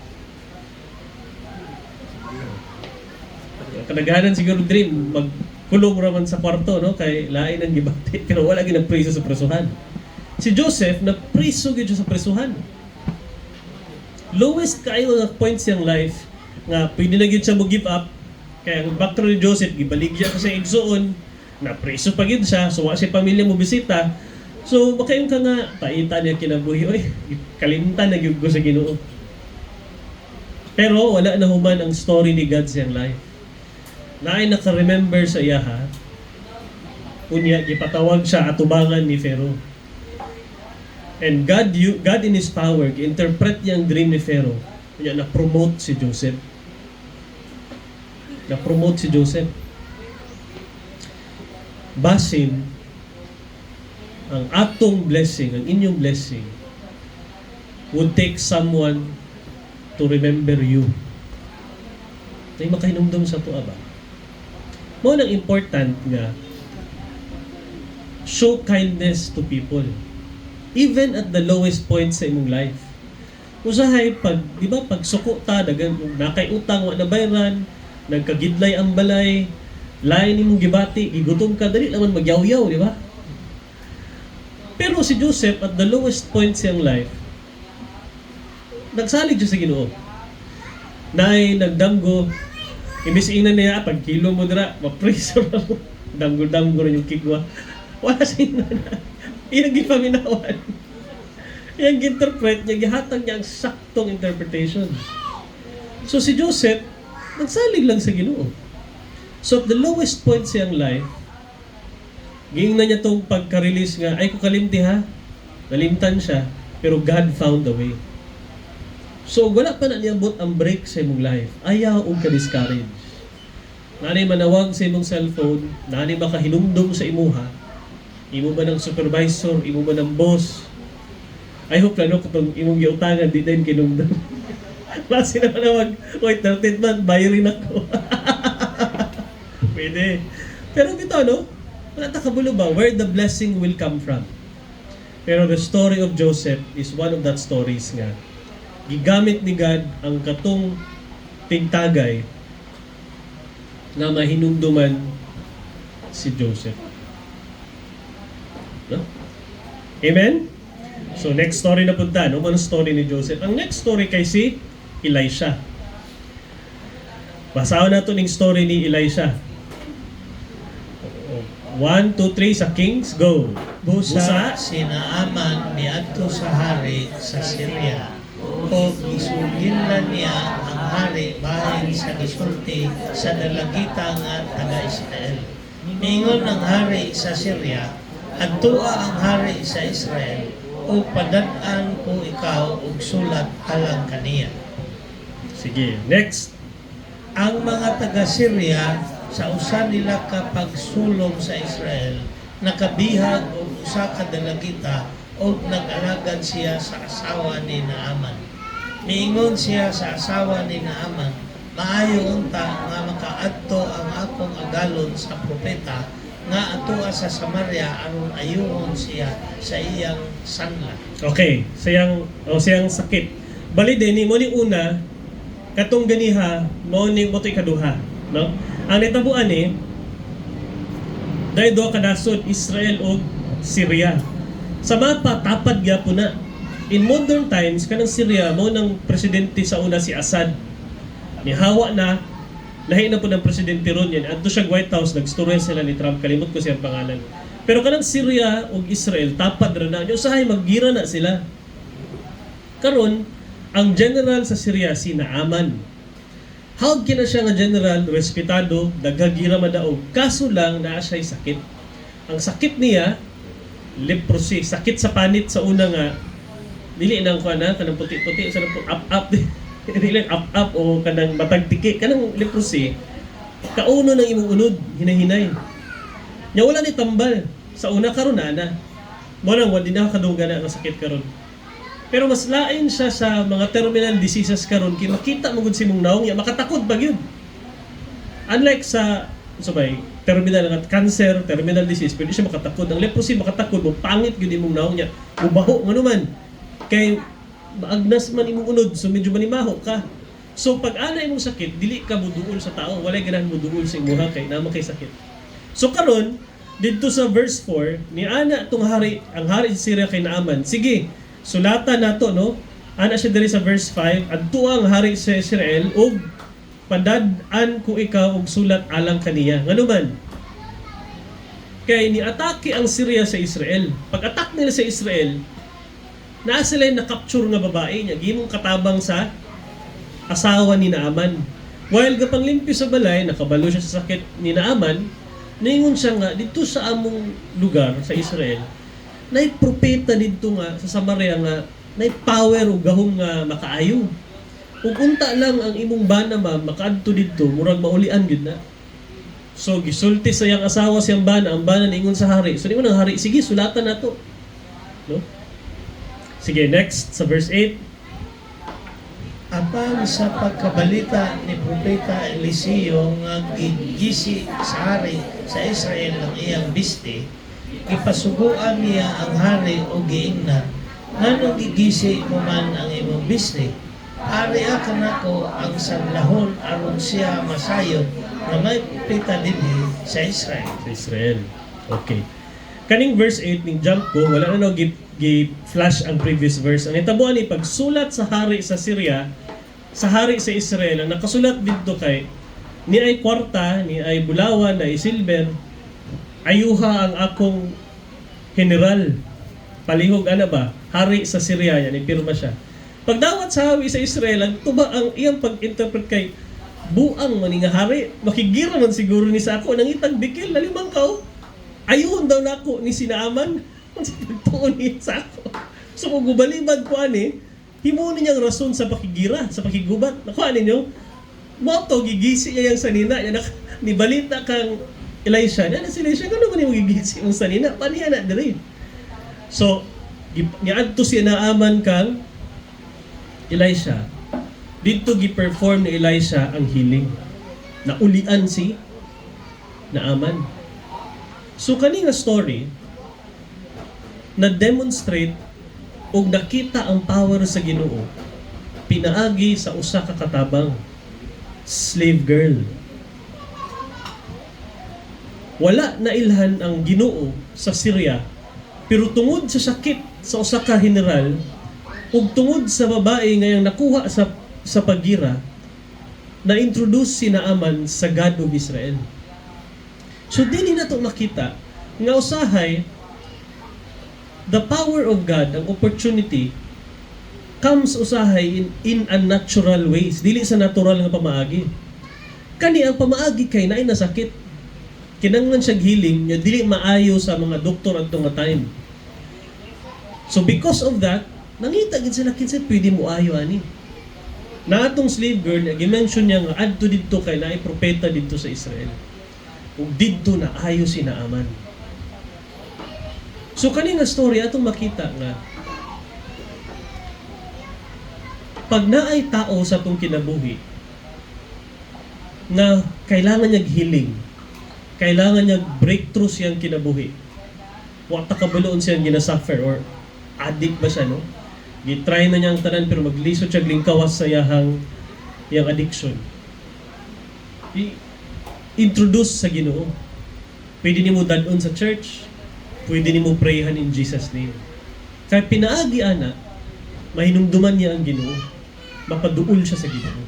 Kadaghanan siguro dream, magkulong raman sa kwarto, no? Kay lain ang gibati. Pero wala ginapriso sa presuhan. Si Joseph, napriso gid siya sa presuhan. Lowest kayo na point siyang life, nga pwede na gid siya mo give up. Kaya ang background ni Joseph, gibaligya ko sa igsoon, na preso pa gid siya, so wa siya pamilya mo bisita. So makayon ka nga paita niya kinabuhi, oy, kalimtan na gyud ko sa Ginoo. Pero wala na human ang story ni God sa iyang life. Naay naka-remember sa iya ha. Unya gipatawag siya atubangan ni Pharaoh. And God in His power gi-interpret niya ang dream ni Pharaoh. Unya na-promote si Joseph. Na-promote si Joseph. Basin ang atong blessing, ang inyong blessing would take someone to remember you. Ay makahinumdum sa tuwa ba? Mo nang important nga show kindness to people even at the lowest point sa imong life. Usahay pag, di ba, pag suko ta, dagan nakay utang wa nabayaran, nagkagidlay ang balay, lain imong gibati, gigutom ka, dali naman magyaw-yaw, di ba? Pero si Joseph, at the lowest point siyang life, nagsalig siya sa Ginoo. Nay, nagdamgo, imbisiingnan niya, pag kilo mo dira, mapriso na mo, damgo-damgo rin yung kigwa. Wala siya na. Iyang gipaminawan. Iyang interpret niya, gihatag niya ang saktong interpretation. So si Joseph, nagsalig lang sa Ginoo. So at the lowest point siyang life, Giingnan niya tong pagka-release nga, ay ko kalimti ha. Nalimtan siya, pero God found a way. So, wala pa na niabot ang break sa imong life. Ayaw o ka-discourage. Nani manawag sa imong cellphone, nani makahinumdum sa imuha, imo ba ng supervisor, imo ba ng boss. I hope lang no, kung imong giutangan, di din kinumdum. Klase na manawag, wait, 13th month, bayarin ako. Pwede. Pero bito, no? Wala takabulo ba? Where the blessing will come from. Pero the story of Joseph is one of that stories nga. Gigamit ni God ang katong tingtagay na mahinumduman si Joseph. No? Amen? So next story na punta, no? Anong story ni Joseph? Ang next story kay si Elisha. Basahan nato ning story ni Elisha. 1, 2, 3 sa Kings, go. Busa si Naaman niadto sa hari sa Syria o gisugilan niya ang hari bahin sa gisulti sa dalagita nga taga-Israel. Mingon ang hari sa Syria, adtua ang hari sa Israel, o padad-an ko ikaw og sulat alang kaniya. Sige, next. Ang mga taga-Syria sa usa nila kapagsulong sa Israel, nakabihag og usa ka dalagita o nag-alagad siya sa asawa ni Naaman. Miingon siya sa asawa ni Naaman, maayo unta nga makaadto ang akong agalon sa propeta nga atua sa Samaria aron ayuhon siya sa iyang sanla. Okay, siyang sakit. Bali din mo ni una katong ganiha mo ni mo ikaduha, no? Ang nitabuan ni dahil do kadasod Israel o Syria. Sa mapa tapad gyapon na. In modern times kanang Syria mo nang presidente sa una si Assad. Ni hawa na lahi na po ng presidente ron yan. Adto siya White House, nagstorya sila ni Trump, kalimot ko siyang pangalan. Pero kanang Syria o Israel, tapad rin na. Yung usahay, maggira na sila. Karon ang general sa Syria, si Naaman. Hawag kina siya nga general, respetado, daghagira madaog. Kaso lang, naa siya'y sakit. Ang sakit niya, leprosy. Sakit sa panit sa una nga, dili nang kuha na, kanang puti-puti, sa up-up, dili up-up o kanang matagtiki, kanang leprosy, kauno ng imong unod, hinahinay. Nya wala ni tambal. Sa una karon na. Mo nang wala din nakadungga na ang sakit karon. Pero mas lain siya sa mga terminal diseases karon kay makita mo gud si mong naong ya makatakod pag yun. Unlike sa sabay terminal nga cancer, terminal disease, pwede siya makatakod. Ang leprosy makatakod mo pangit gyud imong naong niya. Mubaho ngano man. Kay maagnas man imong unod, so medyo manimaho ka. So pag ana imong sakit, dili ka muduol sa tao, walay ganahan muduol sa imuha kay naman kay sakit. So karon dito sa verse 4, ni ana tong hari, ang hari sa Syria kay Naaman. Sige, sulatan nato no. Ana siya diri sa verse 5, adto ang hari sa Israel og padad-an ko ikaw og sulat alang kaniya. Ngano man? Kay ni atake ang Syria sa Israel. Pag attack nila sa Israel, naa sila na-capture nga babae niya, gimong katabang sa asawa ni Naaman. While gapang limpyo sa balay, nakabalo siya sa sakit ni Naaman, naingon siya nga, dito sa among lugar, sa Israel, na'y propeta dito nga, sa Samaria nga, na'y power o gahong nga makaayo. Kung unta lang ang imong bana makaadto dito, murag maulian gid na. So, gisulti sa iyang asawa siyang bana, ang bana naingon sa hari. So, naingon ang hari, sige, sulatan na to. No? Sige, next, sa verse 8. Apan sa pagkabalita ni Propeta Eliseo nga gigisi sa hari sa Israel ng iyang biste, ipasuguan niya ang hari o giingnan, nganong gigisi mo man ang imong biste? Ari ka nako ang sanlahon aron siya masayod na may propeta dinhi sa Israel. Sa Israel. Okay. Kaning verse 8, ning jump ko, wala na gi-flash ang previous verse. Ang itabuan ni pagsulat sa hari sa Syria, sa hari sa Israel, ang nakasulat dito kay, ni ay kwarta, ni ay bulawan, ni ay silver, ayuha ang akong general. Palihog ana ba? Hari sa Syria, yan, ipirma siya. Pagdawat sa hari sa Israel, ang tuba ang iyang pag-interpret kay, buang man nga hari, makigira man siguro ni sa ako, nangitag bikil, nalimang kao. ayun daw nako ni sinaaman sa pagtuon niya sa ako. So kung gubalibad ko ani, himo niyang rason sa pakigira, sa pakigubat. Nakuha ninyo, mo to gigisi niya yung sanina, yan ni balita kang Elisha. Ano si Elisha, ano man yung gigisi mong sanina? Paano yan na diri? So, niadto siya naaman kang Elisha. Dito gi-perform ni Elisha ang healing. Naulian si Naaman. So kani nga story na demonstrate og nakita ang power sa Ginoo pinaagi sa usa ka katabang slave girl. Wala na ilhan ang Ginoo sa Syria, pero tungod sa sakit sa usa ka general ug tungod sa babae ngayang nakuha sa pagira, na-introduce si Naaman sa God of Israel. So dili na to makita nga usahay the power of God, ang opportunity comes usahay in unnatural ways, dili sa natural nga pamaagi. Kani ang pamaagi kay naay nasakit, kinanglan siya healing nya dili maayo sa mga doktor adto nga time. So because of that, nangita gid sila kinsa pwede mo ayo ani. Na atong slave girl, gi-mention niya nga adto didto kay naay propeta didto sa Israel. Ug didto na ayo si Naaman. So kani nga story atong makita nga pag naay tao sa atong kinabuhi na kailangan niya healing, kailangan niya breakthrough siyang kinabuhi. Wa ta kabuloon siyang ginasuffer or addict ba siya, no? Gitry na niyang tanan pero maglisod siya lingkawas sa yang addiction. Introduce sa Ginoo. Pwede nimo dadon sa church, pwede nimo prayhan in Jesus name. Kaya pinaagi ana, mahinumduman niya ang Ginoo, mapaduol siya sa Ginoo.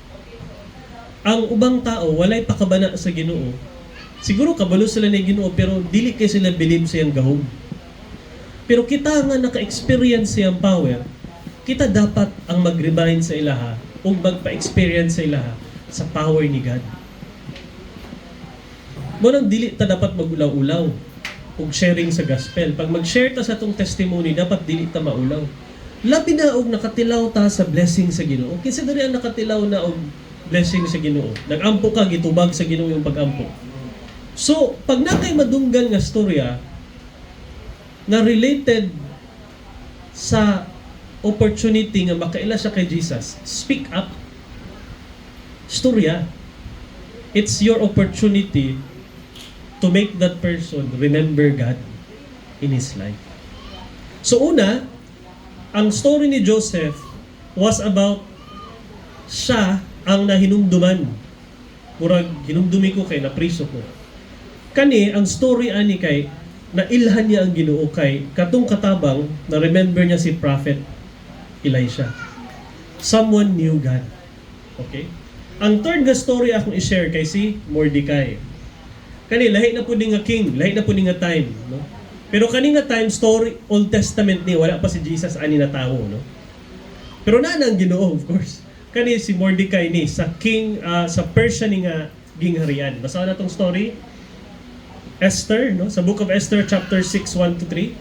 Ang ubang tao walay pakabana sa Ginoo. Siguro kabalo sila ni Ginoo pero dili kay sila believe sa iyang gahom. Pero kita nga naka-experience siyang power, kita dapat ang mag-remind sa ilaha o magpa-experience sa ilaha sa power ni God. Munang dili ta dapat magulaw-ulaw og sharing sa gospel. Pag mag-share ta sa atong testimony, dapat dili ta maulaw. Labi na og nakatilaw ta sa blessing sa Ginoo. Kinsa diri ang nakatilaw na og blessing sa Ginoo? Nag-ampo ka, gitubag sa Ginoo yung pag-ampo. So, pag nakay madunggan nga storya na related sa opportunity nga makaila siya kay Jesus, speak up. Storya. It's your opportunity to make that person remember God in his life. So una, ang story ni Joseph was about siya ang nahinumduman. Murag hinumdumi ko kay napriso ko. Kani ang story ani kay nailhan niya ang Ginoo kay katong katabang na remember niya si prophet Elisha. Someone knew God. Okay? Ang third nga story akong i-share kay si Mordecai. Kani lahi na pud nga king, lahi na pud nga time, no? Pero kani nga time story Old Testament ni wala pa si Jesus ani na tawo, no? Pero na ang Ginoo, of course. Kani si Mordecai ni sa king sa Persia ni nga gingharian. Basahan na tong story. Esther, no? Sa Book of Esther chapter 6 1-3.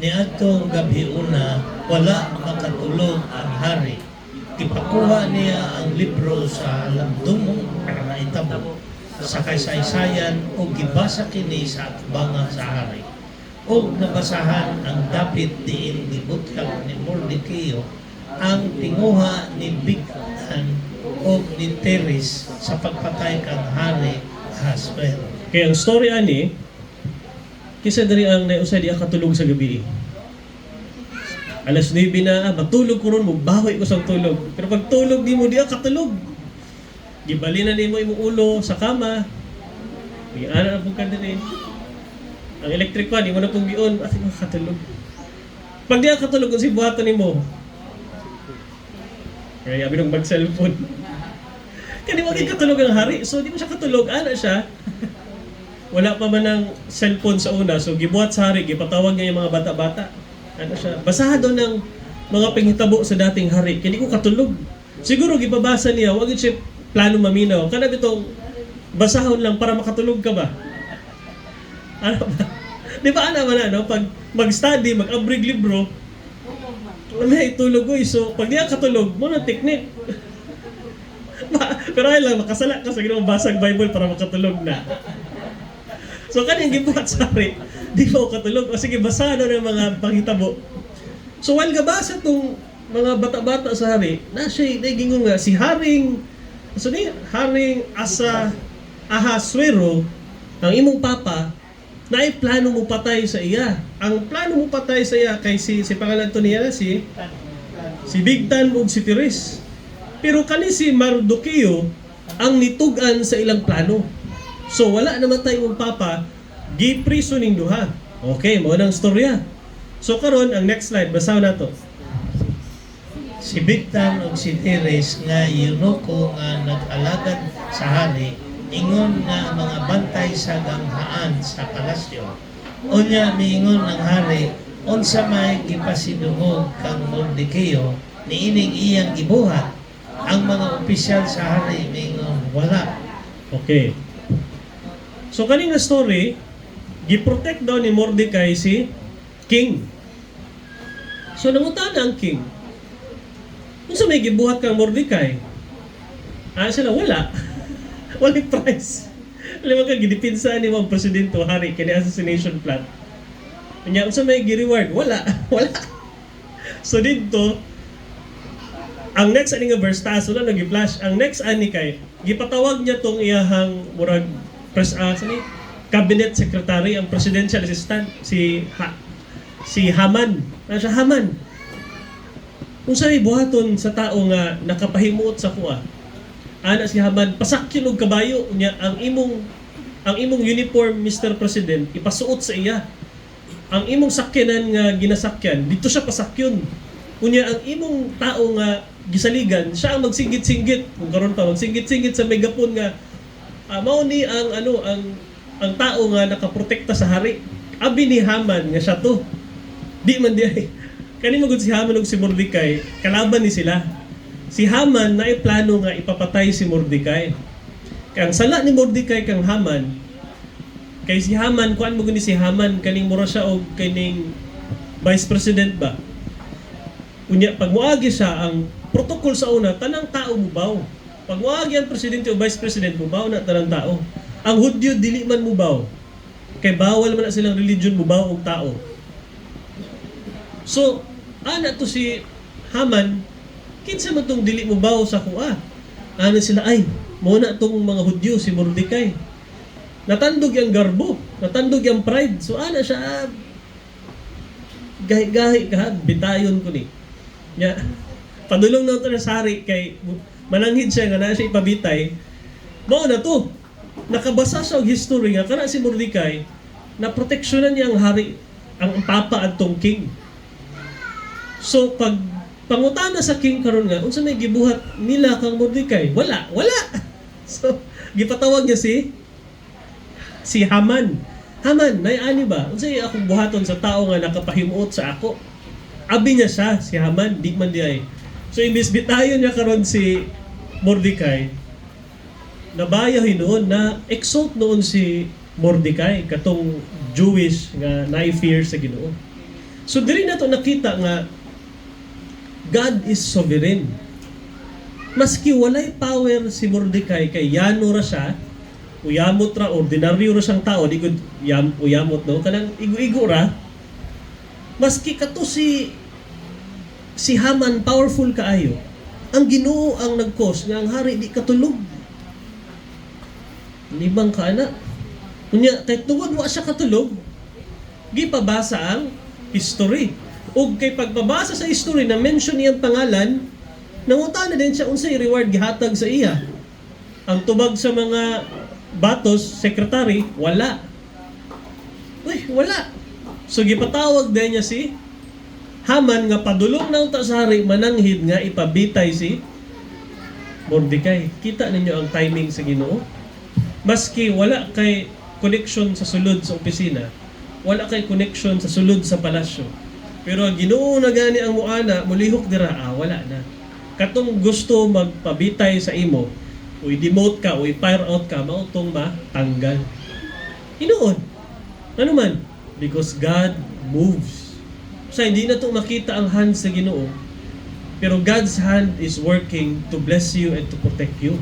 Niadtong gabi una, wala makatulog ang hari. Ipakuha niya ang libro sa lamdumong para itabo sa kaysaysayan o gibasa kini sa atbanga sa hari. O nabasahan ang dapit diin gibutyag ni Mordecai ang tinguha ni Bigthan o ni Teres sa pagpatay kang hari Ahasuero. Kaya ang story ani kisa diri ang nausay di katulog sa gabi. Alas 9 na, matulog ko ron, magbawi ko sa tulog. Pero pag tulog di mo di katulog. Gibali na nimo imong ulo sa kama. Di ana na pong kandirin. Ang electric fan, di mo na pong gion, at mo katulog. Pag di ka katulog, kung si buhatan nimo. Kaya yabi nung mag-cellphone. Kaya di mo katulog ang hari, so di mo siya katulog, ana siya. Wala pa man ang cellphone sa una, so gibuhat sa hari, gipatawag niya yung mga bata-bata. Ano siya? Basahan daw ng mga panghitabo sa dating hari, kaya di ko katulog. Siguro gipabasa niya, wag siya plano maminaw. Kana bitong basahon lang para makatulog ka ba? Ano ba? Di ba ana man no? Pag mag-study, mag-abrig libro, wala itulog ko. So, pag diya katulog, mo na technique. Pero ay lang, makasala ka sa ginawang basag Bible para makatulog na. So, kaniyang gibuhat sa hari, di ba ako katulog? O sige, basa ng mga panghitabo. So, while gabasa itong mga bata-bata sa hari, na siya, nagingon nga, si Haring, so ni, Haring Ahasuero, ang imong papa, na plano mo patay sa iya. Ang plano mo patay sa iya kay si pangalan to niya na si Bigtan ug si Tiris. Pero kani si Mardoqueo ang nitugan sa ilang plano. So wala naman tayo mong papa, gipriso ning duha. Okay, mao nang storya. So karon ang next slide, basaw na to. Si Bigtan ug si Tiris nga eunuko nga nag-alagad sa hari, ingon nga mga bantay sa ganghaan sa palasyo. Unya miingon ang hari, unsa may gipasidungog kang Mordequeo niining iyang gibuhat. Ang mga opisyal sa hari miingon wala. Okay. So kaning nga story, giprotect daw ni Mordecai si king. So nangutana ang king. Unsa may gibuhat kang Mordecai? Sila wala. Walang price. Alam mo ka, gidipinsa ni mga presidente o hari kini assassination plot. Kanya, unsa may gi-reward? Wala. Wala. So dito, ang next ani nga verse, taas wala nag-flash. Ang next ani kay, gipatawag niya tong iyahang murag cabinet secretary, ang presidential assistant, si Haman. Siya Haman. Unsa may buhaton sa tao nga nakapahimuot sa kuha? Ana si Haman, pasakyon og kabayo niya ang imong uniform, Mr. President, ipasuot sa iya. Ang imong sakyanan nga ginasakyan, dito siya pasakyon. Unya ang imong tao nga gisaligan, siya ang magsinggit-singgit. Kung karon pa magsinggit-singgit sa megapon nga mao ni ang tao nga nakaprotekta sa hari. Abi ni Haman nga siya to. Di man di ay. Kani magud si Haman ug si Mordecai, kalaban ni sila. Si Haman na plano nga ipapatay si Mordecai. Kang sala ni Mordecai kang Haman, kay si Haman, kuan mo gani si Haman, kaning mura siya og kaning vice president ba? Unya, pag muagi siya, ang protocol sa una, tanang tao mubaw. Pag muagi ang presidente o vice president, mubaw na tanang tao. Ang Hudyo, dili man mubaw. Kay bawal man na silang religion mubaw og tao. So, ana to si Haman, kinsa man tong dili mubaw sa kuha. Ano sila, ay, muna tong mga Hudyo, si Mordecai. Natandog yung garbo, natandog yung pride. So, ana siya, gahi-gahi ka, bitayon ko ni. Ya, padulong na ito na sari kay mananghid siya nga na siya ipabitay. Mao na to. Nakabasa siya og history nga kana si Mordecai na proteksyonan niya ang hari, ang papa adtong king. So pag pangutana sa king karon nga unsa may gibuhat nila kang Mordecai? Wala. So gipatawag niya si Haman. Haman, nay ani ba? Unsay akong buhaton sa tao nga nakapahimuot sa ako? Abi niya siya, si Haman, di man di ay. So imbis bitayon niya karon si Mordecai, nabayahin noon na exalt noon si Mordecai katong Jewish nga naifear sa Ginoo. So diri nato nakita nga God is sovereign. Maski walay power si Mordecai kay yano ra siya, uyamot ra, ordinaryo ra siyang tao, di gud uyamot no, kanang igo-igo ra. Maski kato si Haman powerful kaayo, ang Ginoo ang nag-cause nga ang hari di katulog. Libang ka ana. Unya kay tungod wa siya katulog, gipabasa ang history. Ug kay pagbabasa sa history na mention iyang pangalan, nangutana din siya unsay reward gihatag sa iya. Ang tubag sa mga batos, secretary, wala. Uy, wala. So gipatawag din niya si Haman nga padulong na unta sa hari mananghid nga ipabitay si Mordecai. Kita ninyo ang timing sa Ginoo. Maski wala kay connection sa sulod sa opisina, wala kay connection sa sulod sa palasyo. Pero ang Ginoo na gani ang muana, mulihok dira, wala na. Katong gusto magpabitay sa imo, o i-demote ka, o i-fire out ka, mautong matanggal. Hinoon. Ano man? Because God moves. So hindi na ito makita ang hand sa Ginoo. Pero God's hand is working to bless you and to protect you.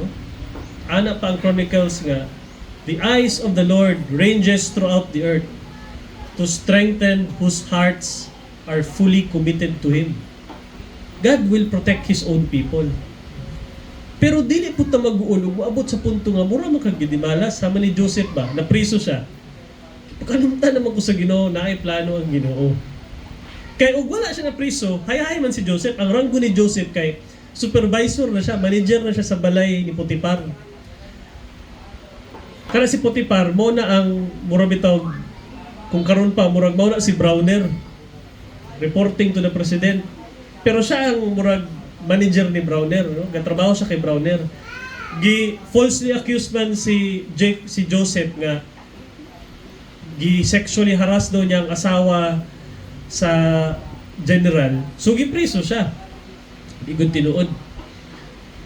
No? Ana pa ang Chronicles nga, the eyes of the Lord ranges throughout the earth to strengthen whose hearts are fully committed to Him. God will protect His own people. Pero dili po ta mag-uulog, maabot sa punto nga, mura makagidimala, sama ni Joseph ba, napriso siya. Pagkanumta naman ko sa Ginoo, plano ang Ginoo. Kaya ug wala siya na priso, hayahay man si Joseph, ang ranggo ni Joseph kay supervisor na siya, manager na siya sa balay ni Potiphar. Kana si Potiphar, mo na ang murag bitaw, kung karon pa, murag mo na si Browner, reporting to the president. Pero siya ang murag manager ni Browner, no? Gatrabaho siya kay Browner. Falsely accused man si Joseph nga sexually harass daw niya ang asawa sa general. So gipriso siya. Igod tinuod.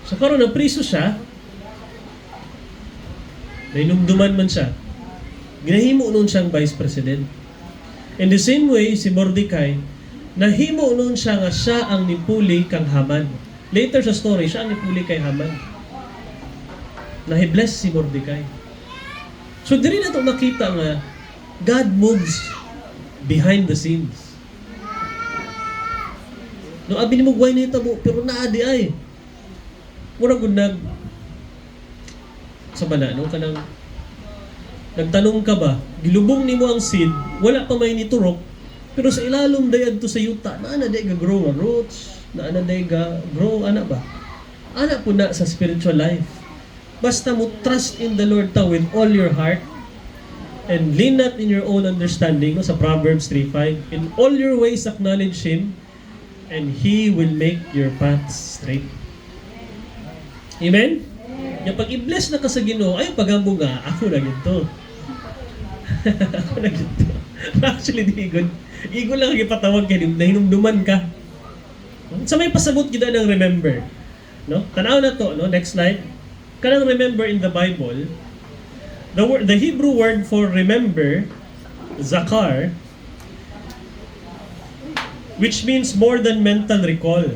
So karon na priso siya. Nainumduman man siya. Ginahimo noon siyang vice president. In the same way, si Mordecai, nahimo noon siya nga siya ang nipuli kang Haman. Later sa story, siya ang nipuli kay Haman. Nahi-bless si Mordecai. So diri na ito makita nga God moves behind the scenes. No, abi ni mo guway na itabo, pero naadi ay. Mura gud sa bana, no? Kanang nagtanong ka ba, gilubong nimo ang seed, wala pa may niturok, pero sa ilalom dayad to sa yuta, naana day ga grow nga roots, naana day ga grow, ana ba? Ana po na sa spiritual life. Basta mo trust in the Lord ta with all your heart, and lean not in your own understanding, no, sa Proverbs 3:5. In all your ways acknowledge Him, and He will make your paths straight. Amen? Yung pag i-bless na ka sa Ginoo, ay pagambo nga, ako na ginto. Ako na ginto. Actually, di igon. Igon lang ang ipatawag kayo, nahinumduman ka. Sa may pasabot kita ng remember. No? Tanaw na to, no? Next slide. Kanang remember in the Bible, the Hebrew word for remember, zakar, which means more than mental recall.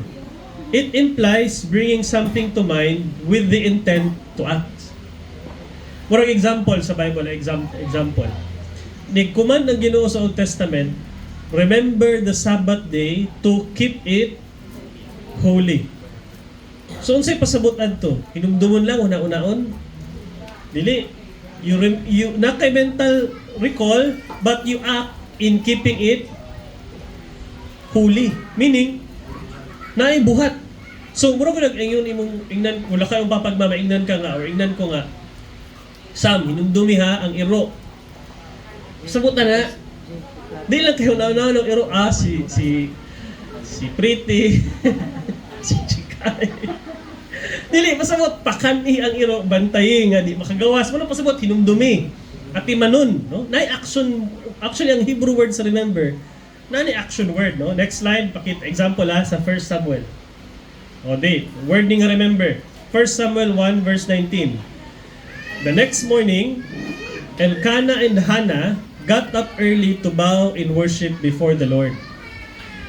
It implies bringing something to mind with the intent to act. Murag example sa Bible, example. Ni-command ng Ginoo sa Old Testament, remember the Sabbath day to keep it holy. So unsay pasabot adto? Hinumdumon lang una-unaon? Dili. You not kay mental recall, but you act in keeping it holy. Meaning, naibuhat. So, mura ko nag-ingon imong ingnan, wala kayong papagmamaingnan ka nga, or ingnan ko nga, Sam, hinumdumi ha ang iro. Sabot na, di lang kayo naunaw ng iro, si Pretty, si Chikay. Dili, pasabot, pakani ang iro, bantayin nga, di makagawas. Wala pasabot, hinumdumi. At imanon, no? Action, actually, ang Hebrew word sa remember, action word, no? Next slide, example sa 1 Samuel. O, word nga remember. 1 Samuel 1 verse 19. The next morning, Elkanah and Hannah got up early to bow in worship before the Lord,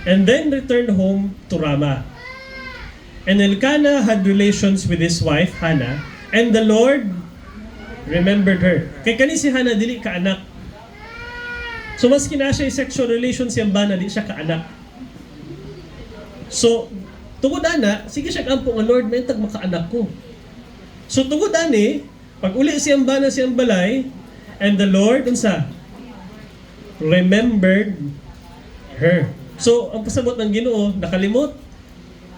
and then returned home to Ramah. And Elkanah had relations with his wife, Hannah, and the Lord remembered her. Kay kani si Hannah, dili ka anak. So, mas kina siya sexual relations siyang bana, di siya kaanak. So, tungod ana, sige siya kampo nga, Lord, may tag makaanak ko. So, tungod ani, pag uli siyang bana siyang balay, and the Lord, unsa? Remembered her. So, ang pasabot ng Ginoo, nakalimot.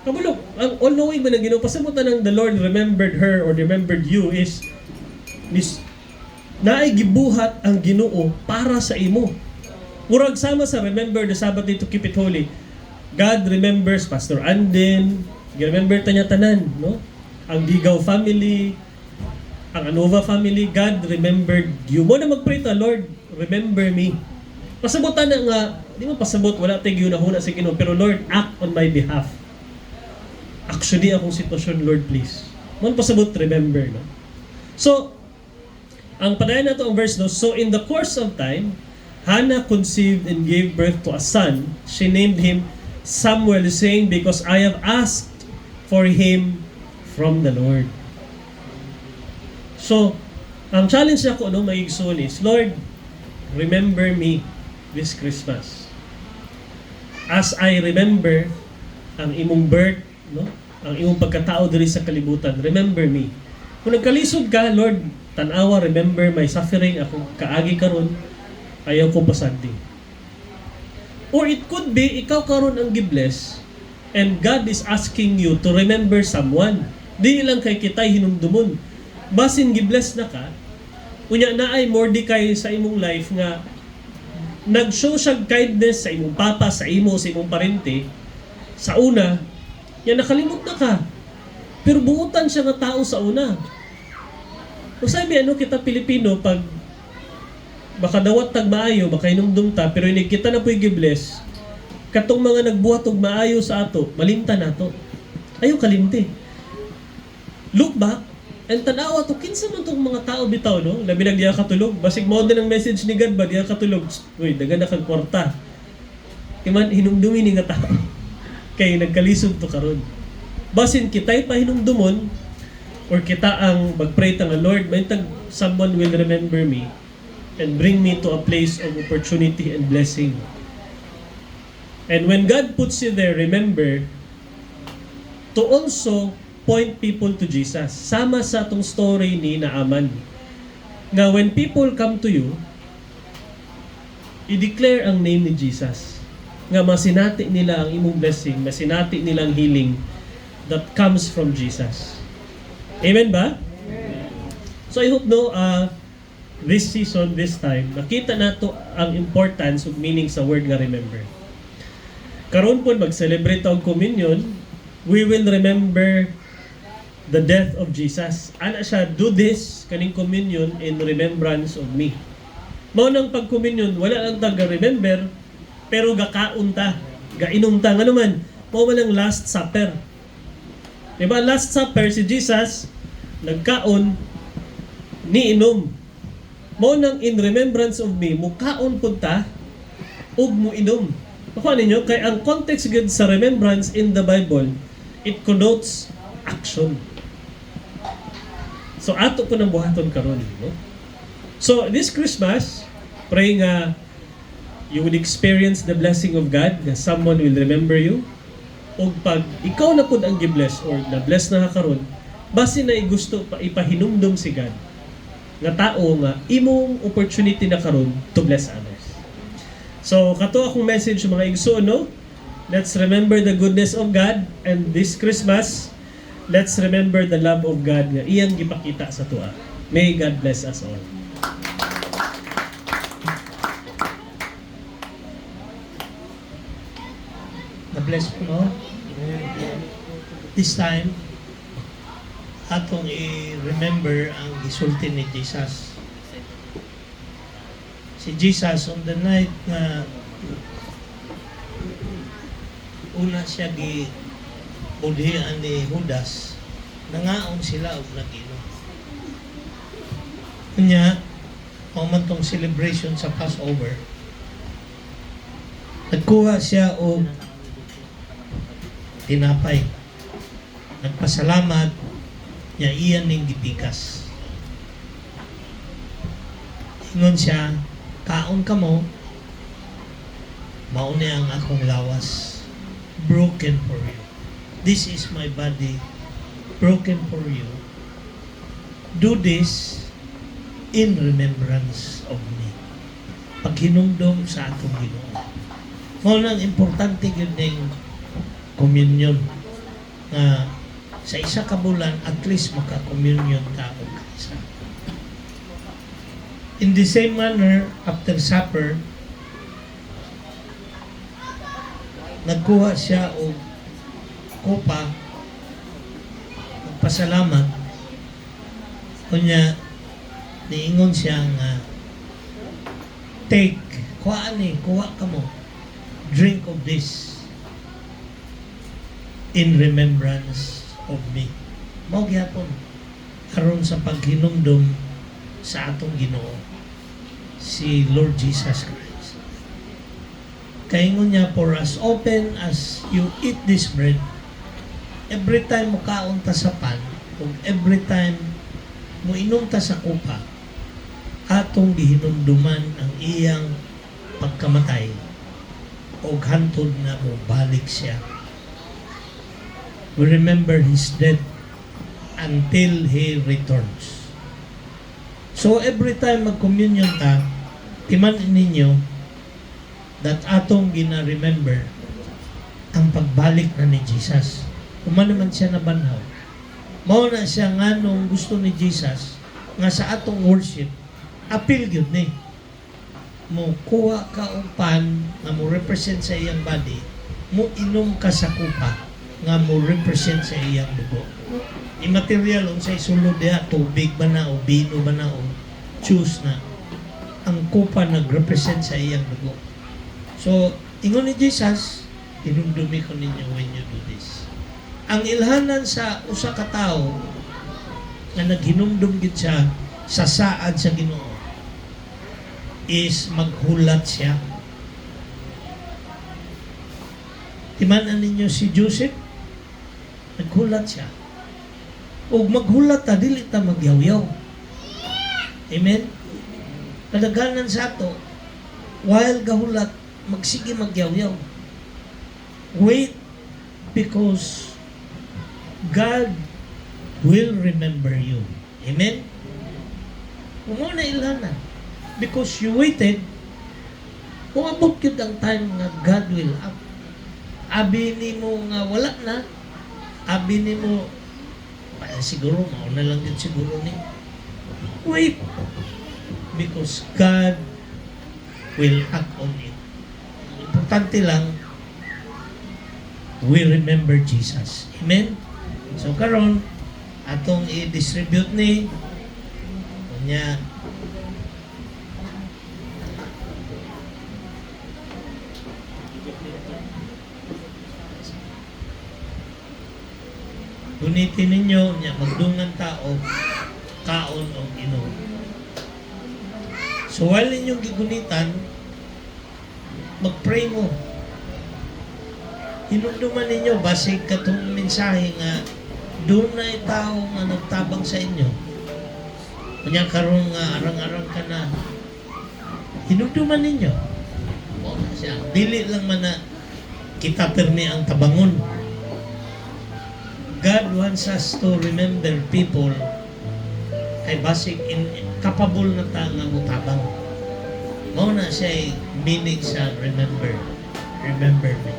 Kabulok, ang all-knowing man ng Ginoo, pasabutan ng the Lord remembered her or remembered you is naigibuhat ang Ginoo para sa imo. Murag sama sa remember the Sabbath day to keep it holy. God remembers Pastor Anden, remember ta niya tanan, no? Ang Digaw family, ang Anova family, God remembered you. Mo na mag-pray ta, Lord, remember me. Pasabutan na nga, di mo pasabot, wala tayong yun sa Ginoo, pero Lord, act on my behalf. Actually, akong sitwasyon, Lord, please. Mo pasabot, remember, no? So, Ang padayon na ang verse no, so in the course of time, Hannah conceived and gave birth to a son. She named him Samuel, saying, because I have asked for him from the Lord. So, ang challenge na ko, no, maigsoon is, Lord, remember me this Christmas. As I remember ang imong birth, no, ang imong pagkatao diri sa kalibutan, remember me. Kung nagkalisod ka, Lord, tanawa, remember my suffering, ako kaagi karon, ayaw ko pasagdi. Or it could be, ikaw karon ang gibless, and God is asking you to remember someone. Di lang kay kitay hinumdumon. Basin gibless na ka, unya na ay Mordecai sa imong life nga nag-show siya kindness sa imong papa, sa imo, sa imong parente. Sa una, yan nakalimot na ka. Pero buutan siya nga tao sa una. Kung sabi, ano kita Pilipino, pag baka dawat tag maayo, baka inumdum ta, pero inig kita na po'y gibless, katong mga nagbuhat og maayo sa ato, malimta na to. Ayaw kalimti. Look back, and tanawa to, kinsa man tong mga tao bitaw, no? Labi na diya katulog. Basig mo din ang message ni God ba, diya katulog. Uy, daga na kang kwarta. Iman, hinumdumi ni nga tao. Kay nagkalisod to karon. Basin kita'y pa hinumdumon, or kita ang magpray ta nga, Lord, may tag someone will remember me and bring me to a place of opportunity and blessing. And when God puts you there, remember to also point people to Jesus. Sama sa atong story ni Naaman. Nga when people come to you, i-declare ang name ni Jesus. Nga masinati nila ang imong blessing, masinati nila ang healing that comes from Jesus. Amen ba? So I hope no, this season, this time, nakita nato ang importance of meaning sa word nga remember. Karon po mag-celebrate ang communion, we will remember the death of Jesus. Ana siya, do this, kaning communion, in remembrance of me. Mao nang pag-communion, wala lang taga-remember, pero gakaon ta, gainom ta. Nga naman, mao walang Last Supper. Diba, Last Supper, si Jesus, nagkaon, ni inom. Mao nang in remembrance of me, mukaon punta, ug mo inom. Nakuha ninyo, kay ang context good sa remembrance in the Bible, it connotes action. So ato po nang buhaton karon, no? So this Christmas, pray nga you would experience the blessing of God, that someone will remember you. O pag ikaw na pud ang gibless or na-bless na ka karon, base na gusto pa ipahinumdum si God nga tao nga imong opportunity na karon to bless others. So kato akong message mga igsoon, no? Let's remember the goodness of God, and this Christmas, let's remember the love of God nga iyang gipakita sa tuwa. May God bless us all. Na-bless po, no? This time, atong i-remember ang gisulti ni Jesus. Si Jesus on the night na una siya budhian ni Judas, nangaon sila og nag-inom. Kanya, man tong celebration sa Passover, nagkuha siya og tinapay. Nagpasalamat niya iyan ning gipikas. Ingon siya, kaon ka mo, mauni ang akong lawas, broken for you. This is my body, broken for you. Do this in remembrance of me. Paghinumdum sa atong Ginoo. Mao nang importante gyud ning communion nga sa isa ka bulan at least maka-communion ka og isa. In the same manner, after supper, nagkuha siya og kopa, nagpasalamat, kunya niingon siya nga, take, kuha ka mo, drink of this in remembrance of me. Mao gyapon karon sa paghinumdum sa atong Ginoo, si Lord Jesus Christ. Kaingon niya, for as often as you eat this bread, every time mo kaon ta sa pan, o every time mo inom ta sa kupa, atong gihinumduman ang iyang pagkamatay o hantod na mo balik siya. We remember His death until He returns. So every time mag-communion ta, timanin ninyo that atong gina-remember ang pagbalik na ni Jesus. Kuma naman siya nabanhaw. Mao na siya nga nung gusto ni Jesus nga sa atong worship, appeal yun ni. Mo kuha ka og pan nga mo represent sa iyang body, mo inom ka sa kupa nga mo represent sa iyang dugo. Immaterial unsay sulod diha, tubig ba na o bino ba na o juice na. Ang kupa nag-represent sa iyang dugo. So, ingon ni Jesus, dinumdumi ko ninyo when you do this. Ang ilhanan sa usa ka tawo nga naghinumdum gid siya sa saad sa Ginoo is maghulat siya. Timanan ninyo si Joseph, naghulat siya. O maghulat ta, dili ta magyawyaw. Amen? Kadaghanan sa ato, while gahulat, magsige magyawyaw. Wait, because God will remember you. Amen? Kung mo na ilhanan, because you waited, kung abot yun ang time nga God will act. Abi ni mo nga wala na, abi ni mo, siguro, mauna lang din siguro ni. Wait, because God will act on it. Importante lang, we remember Jesus. Amen? So karon atong i-distribute ni kanya gunitin ninyo niya magdungan tao kaon o inom. So while ninyong gigunitan, mag-pray mo. Hinumduman ninyo, basig katong mensahe nga doon na tao nga nagtabang sa inyo. Kanya karon nga arang-arang ka na. Hinumduman ninyo. O na siya. Dili lang man na kita permi ang tabangon. God wants us to remember people ay basig capable na ta nga mutabang. Mao na siya meaning sa remember. Remember me.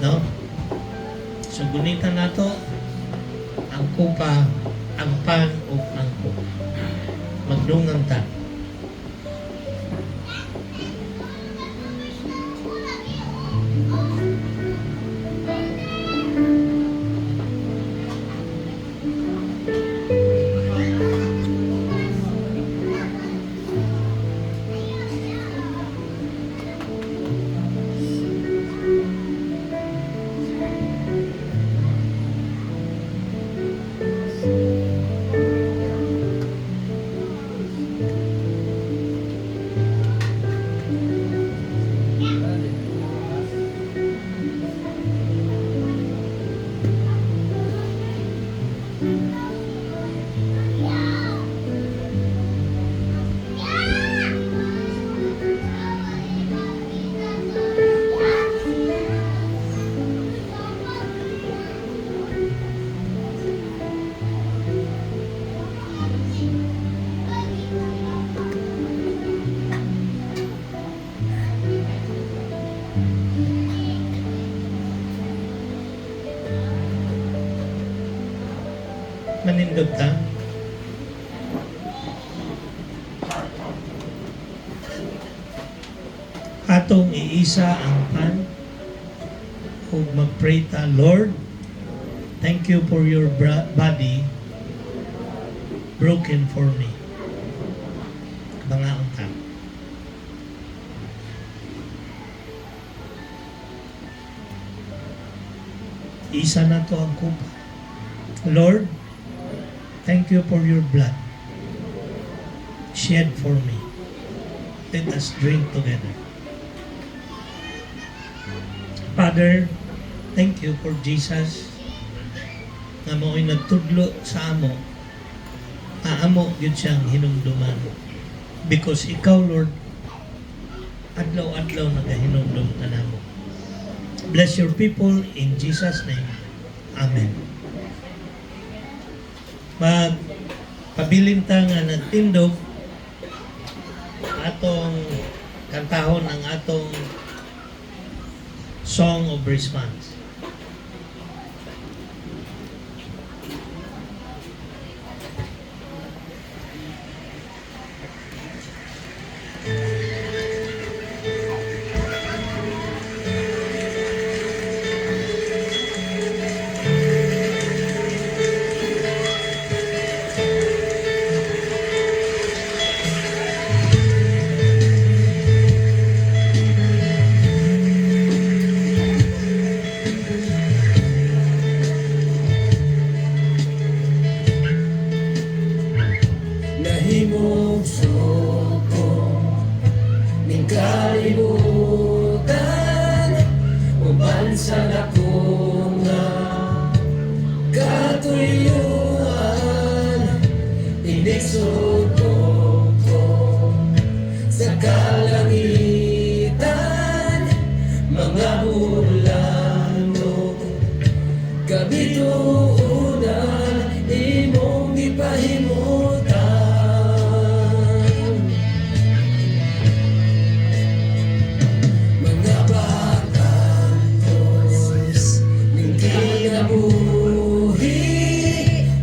No? So gunitan nato ang kupa, ang pan o ang kupa. Magdungan ta. Manindot ta. Atong iisa ang pan ug mag-pray ta, Lord, thank you for your body broken for me. Bangaon ta. Isa na to ang kupa. Lord, thank you for your blood shed for me. Let us drink together. Father, thank you for Jesus nga mo'y nagtudlo sa amo. Amo yun siyang hinumduman. Because ikaw, Lord, adlaw-adlaw nagahinumdum ka namo. Bless your people in Jesus' name. Amen. Magpabilin ta nga nagtindog atong kantahon ang atong Song of Response. Nahimog suko ning kalibutan uban sa dako nga katuyuan inisod ko sa kalangitan mga bulano kabituunan imong gipahimutan mga batanos ning kinabuhi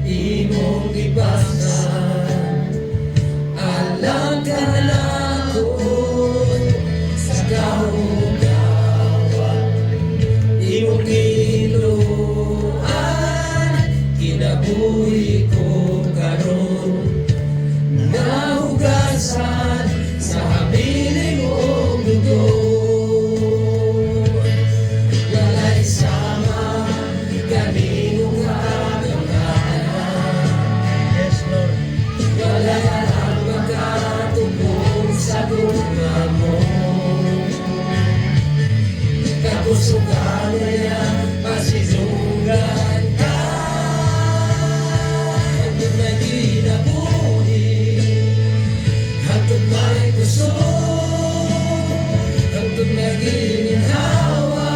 imong gipasan alang ka lakon sa kaugawan imong giluan kinabuhi ko karon nahugasan sa habiling mong dugo walay sama kanimong kagandahan Yes, Lord. walay alam magkatubong sa bunga mo kapusukan niya pasinungan ka hanggang may ginabuhi hanggang may gusto hanggang may gininhawa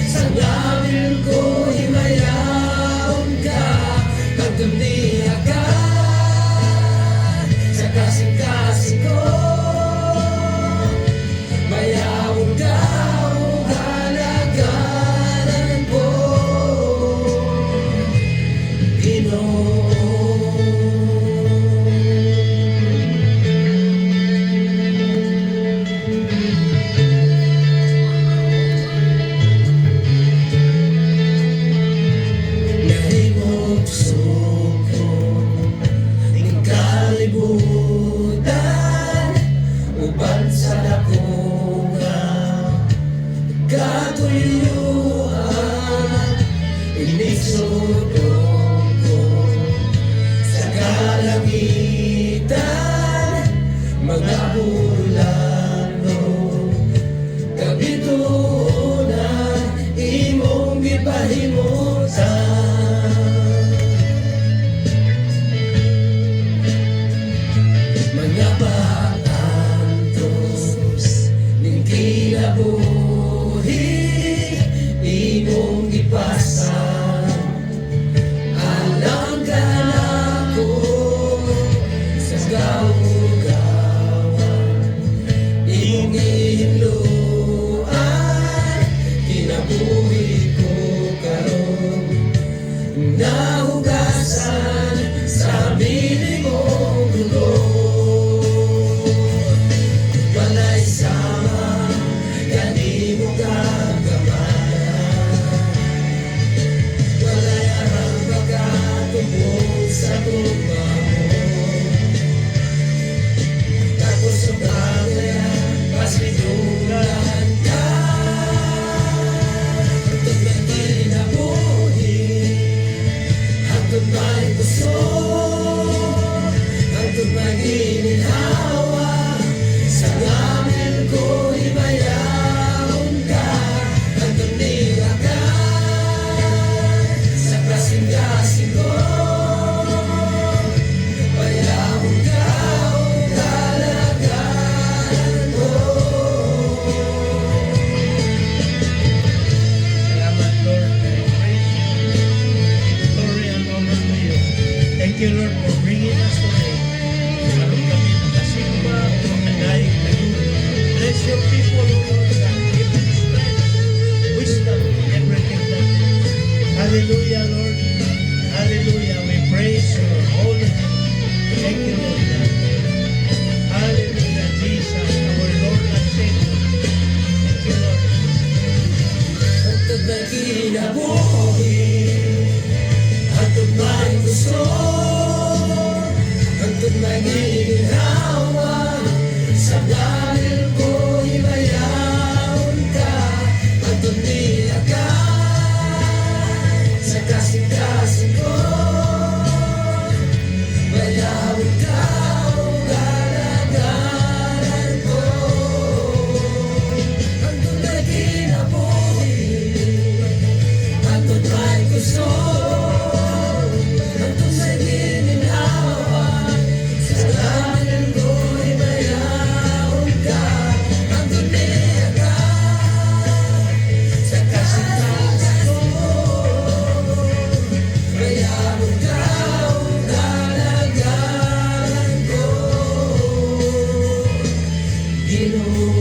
sa labil ko himayaon ka hanggang niya ka sa kasing-kasing ko mayawon ka o halaganan ko nahimog suko ning kalibutan uban sa dako nga katuyuan inisodong ko sa kalangitan mga bulano kabituunan imong gipahimutan mga batantos ning kinabuhi imong gipasan alang ka nako sa gawgawan imong gihinluan kinabuhi ko karon nahugasan sa biling mong dugo walay sama kanimo kagamanan walay arang pagkatubong sa tugma mo tapos ang kaya pasinungan ka hanggang may kinabuhi Hallelujah, Lord. Hallelujah. We praise your holy name. Thank you, Lord God. Hallelujah, Jesus, our Lord and Savior. Thank you, Lord. Hantod na kinabuhi, hantod na gusto, hantod na ginhawa, sa dalil ko ibayaon ka, hantod niya ka, sa kasing-kasing ko, bayaon ka, o galagalan ko, hantod na kinabuhi, hantod na'y gusto, hantod na'y ginhawa, sa langit ko'y mayaon ka, hantod niya ka, sa kasing-kasing ko, mayaon ka, o galagalan ko, Ginoo.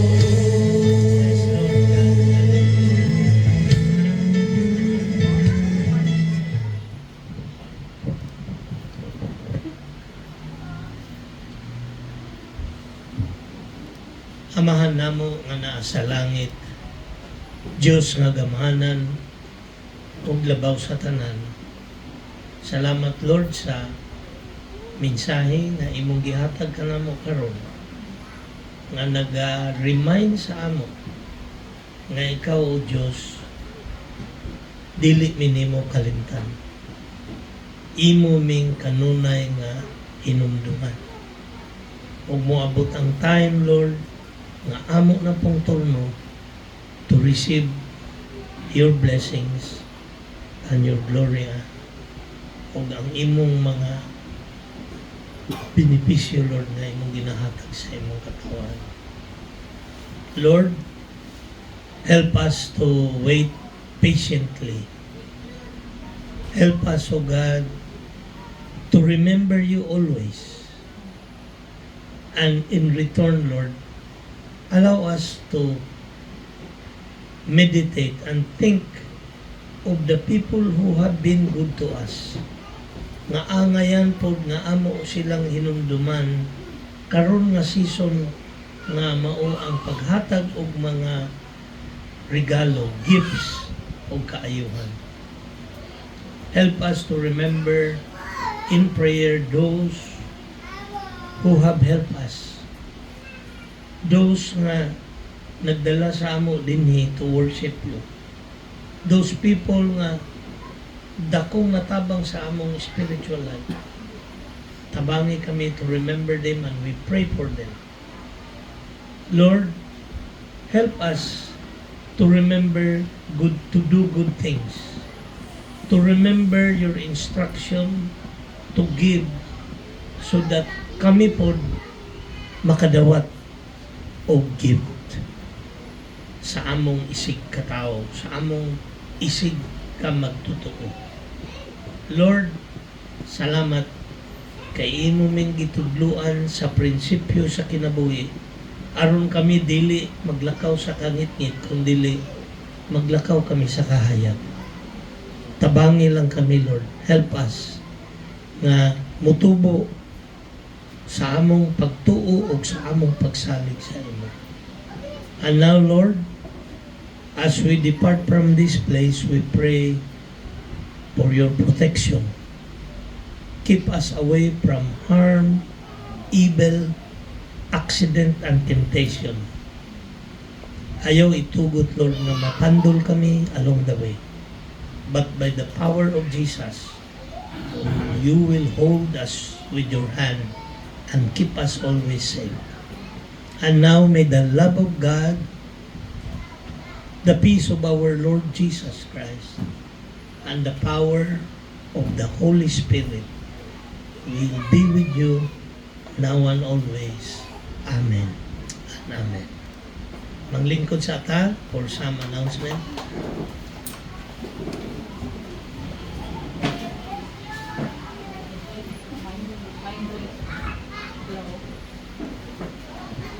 Amahan namo nga naa sa langit, Diyos nga gamahanan ug labaw sa tanan. Salamat Lord sa mensahe na imong gihatag kanamo karon nga naga-remind sa amo nga ikaw o Diyos dili mi nimo kalimtan. Imo ming kanunay nga hinumduman. Ug moabot ang time Lord nga amo na pong turno to receive your blessings and your glory o ang imong mga benepisyo Lord na imong ginahatag sa imong katawan. Lord, help us to wait patiently. Help us, O God, to remember you always. And in return, Lord, allow us to meditate and think of the people who have been good to us. Nga angayan po nga amo silang hinumduman karon nga season nga mao ang paghatag og mga regalo, gifts o kaayuhan. Help us to remember in prayer those who have helped us. Those nga nagdala sa amo dinhi to worship you. Those people nga dakong natabang sa among spiritual life. Tabangi kami to remember them and we pray for them. Lord, help us to remember to do good things. To remember your instruction to give so that kami po makadawat o gift sa among isig katao, sa among isig ka magtutuo. Lord, salamat kay imo ming gitudluan sa prinsipyo sa kinabuhi aron kami dili maglakaw sa kangit-ngit kundi maglakaw kami sa kahayag. Tabangi lang kami Lord, help us nga mutubo sa among pagtuo o sa among pagsalig sa imo. And now Lord, as we depart from this place, we pray for your protection. Keep us away from harm, evil, accident, and temptation. Ayaw itugot, Lord, na mapandol kami along the way. But by the power of Jesus, you will hold us with your hand and keep us always safe. And now may the love of God, the peace of our Lord Jesus Christ, and the power of the Holy Spirit will be with you now and always. Amen and amen. Manglingkod sa ata for some announcement.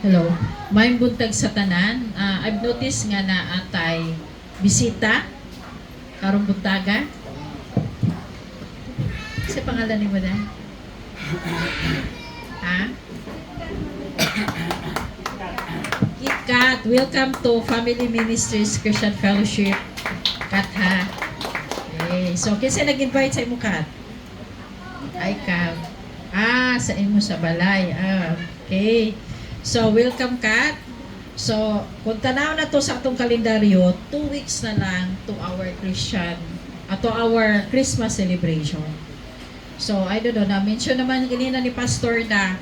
Hello. May buntag sa tanan. I've noticed nga na atay bisita karong buntaga. Sa pangalan ni mo na? Ha? Kat, welcome to Family Ministries Christian Fellowship. Kat, ha? Okay. So, kinsa nag-invite sa imo, Kat? Ay, Kat. Sa imo sa balay. Okay. So, welcome, Kat. So, kung tanaw na to sa atong kalendaryo, 2 weeks na lang to our to our Christmas celebration. So, I don't know, na-mention naman ganina ni Pastor na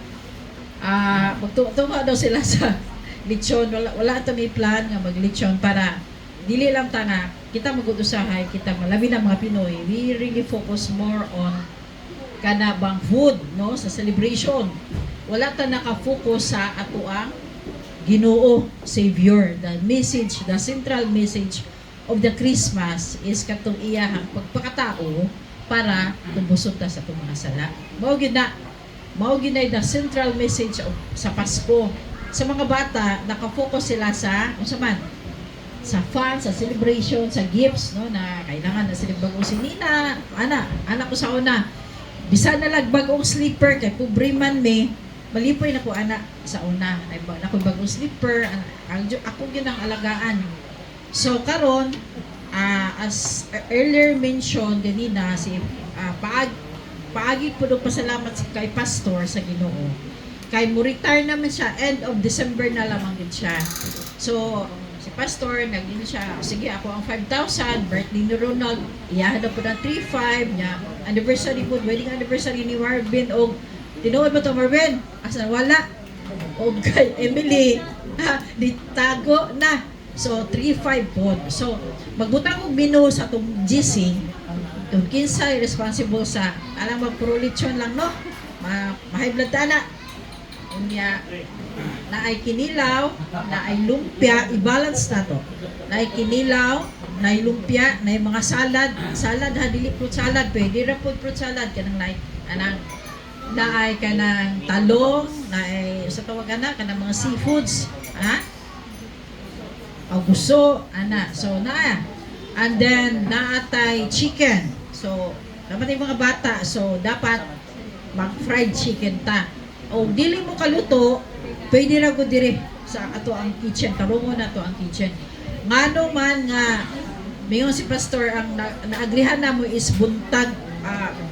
magtunga daw sila sa lechon. Wala ito may plan nga mag-lechon para dili lang ta nga kita mag-usahay, kita malabi na mga Pinoy. We really focus more on kanabang food, no, sa celebration. Wala ta naka-focus sa atoang Ginoo, Savior. The message, the central message of the Christmas is katong iyahang pagpakatao para tumbusog ta sa itong mga sala. Mao gyud na the central message sa Pasko. Sa mga bata, nakafocus sila sa sa fun, sa celebration, sa gifts, no, na kailangan na sila bagong sinina, anak ko sa una. Bisa na lang bagong slipper kay pobre man me, malipoy na ko anak sa una. Ay ako bagong slipper, ako gyud ang alagaan. So karon, as earlier mentioned ganina si paagi po pasalamat kay Pastor sa Ginoo. Kay mo retire naman siya, end of December na lamang din siya. So, si Pastor, naging siya, sige, ako ang 5,000, birthday ni Ronald, iyahan na po ng 3,500, niya, anniversary po, wedding anniversary ni Marvin, o, tinuod mo to Marvin? Asa wala? O kay Emily, ditago na. So, 3,500 po. So, magbutang og menu sa itong GC, kung kinsa responsible sa, alam mo, puro lechon lang, no? High blood na. Unya, na ay kinilaw, na ay lumpia, i-balance na to. Na ay kinilaw, na ay lumpia, na ay mga salad ha, dili fruit salad, pwede ra po fruit salad, kanang na ay kanang talong, na ay, sa tawagan na, kanang mga seafoods, ha? Augusto, so and then, naatay chicken. So, dapat yung mga bata, so, dapat mag-fried chicken ta. O dili mo kaluto, pwede ra gud dire sa ato ang kitchen, tarungo na to ang kitchen. Ngano man nga mayon si Pastor ang naagrihan namo is buntag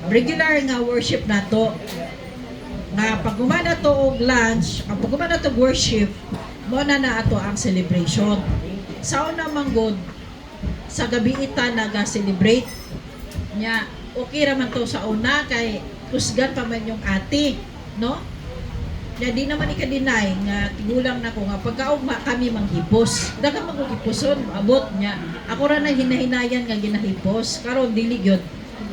regular nga worship nato. Nga pag gumana to og lunch, pag gumana to worship, mo na ato ang celebration. Sa una manggod sa gabi ita naga-celebrate nya, okay ra man to sa una kay kusgan pa man yung ate, no? Na di naman ika-deny nga tigulang na ko nga pagkaugma kami manghipos. Daga maghiposon abot niya. Ako ra na hinahinayan nga ginahipos. Karon dili gyud.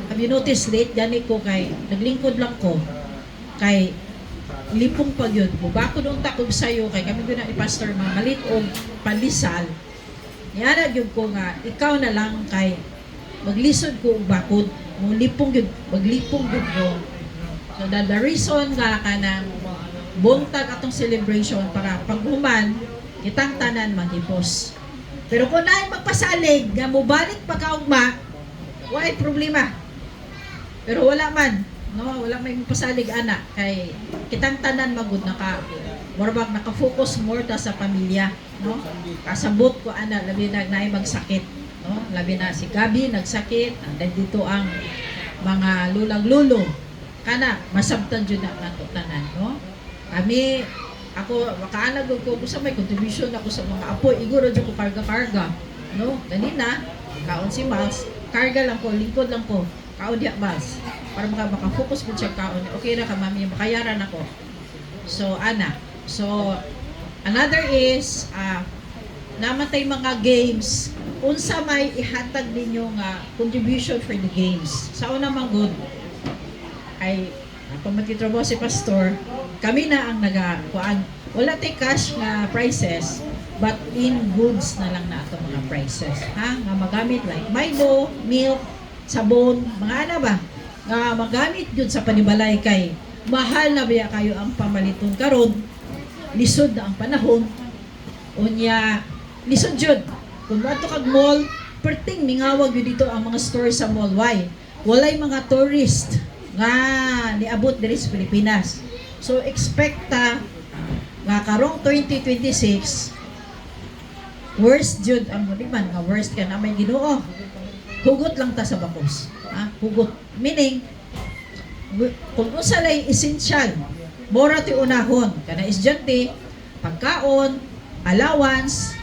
Have you noticed late gani ko kay naglingkod lang ko kay lipong pa gyud. Bako dong takob sayo kay kami gyud na ni Pastor mamalit og pandisal. Niara gyud ko nga ikaw na lang kay maglisod ko og bakod. Mo lipong gyud, maglipong gyud ko. So the reason nga kanang buntag atong celebration para paghuman kitang tanan maghipos. Pero kung naay magpasalig nga mobalik pagkaugma, wala problema. Pero wala man, no, wala may magpasalig ana kay kitang tanan magud morbag naka-focus more ta sa pamilya, no? Kasabot ko ana labi na naay magsakit, no? Labi na si Gabi nagsakit, and dito ang mga lulang-lulo kana masabtan jud na nato tanan, no? Kami, ako, makaanag ko sa may contribution ako sa mga apo, iguro dyan ko karga-karga. No? Ganina, kaon si Miles, karga lang ko, lingkod lang ko, kaon diya Miles. Para makafocus ko siya kaon. Okay na ka, mami, makayaran ako. So, So, another is, namatay mga games. Unsa may ihatag ninyo nga contribution for the games. Sa una mang good, ay, kung magtitrabaho si Pastor, kami na ang nagakuan. Wala tay cash nga prices, but in goods na lang na ato mga prices. Ha? Nga magamit like Milo, milk, sabon, mga ana ba? Nga magamit yun sa panibalay kay mahal na biya kayo ang pamaliton karon. Lisod na ang panahon. Unya, lisod jud. Kung ato kag mall, perting mingawag yun dito ang mga store sa mall. Why? Walay mga tourist. nga niabot diri sa Pilipinas. So expecta nga karong 2026 worst jud ang man nga worst ka na may Ginoo. Hugot lang ta sa bakos. Hugot. Meaning, kung usa lay essential, mora ti unahon. Kana estudyante, pagkaon, allowance,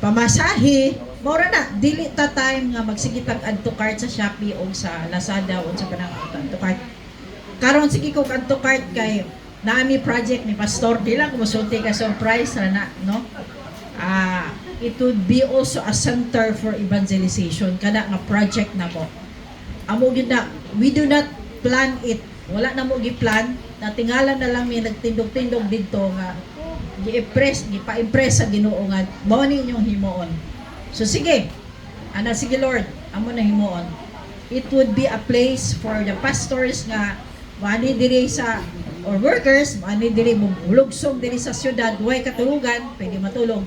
pamasahe, mora na. Dili ta time nga magsigitag add to cart sa Shopee o sa Lazada o sa kanang add to cart. Karon sige ko add to cart kay naami project ni Pastor. Di lang kumusulti ka surprise na, no? It would be also a center for evangelization kada nga project na mo. Amo gyud na, we do not plan it. Wala na mo gi-plan, natingalan na lang may nagtindog-tindog didto nga gipa-impress sa Ginoo nga mao ni inyong himuon. So sige. Sige Lord, amo na himuon. It would be a place for the pastors nga maani diri sa or workers, maani diri mulugsog diri sa syudad, way katulugan, pwede matulog.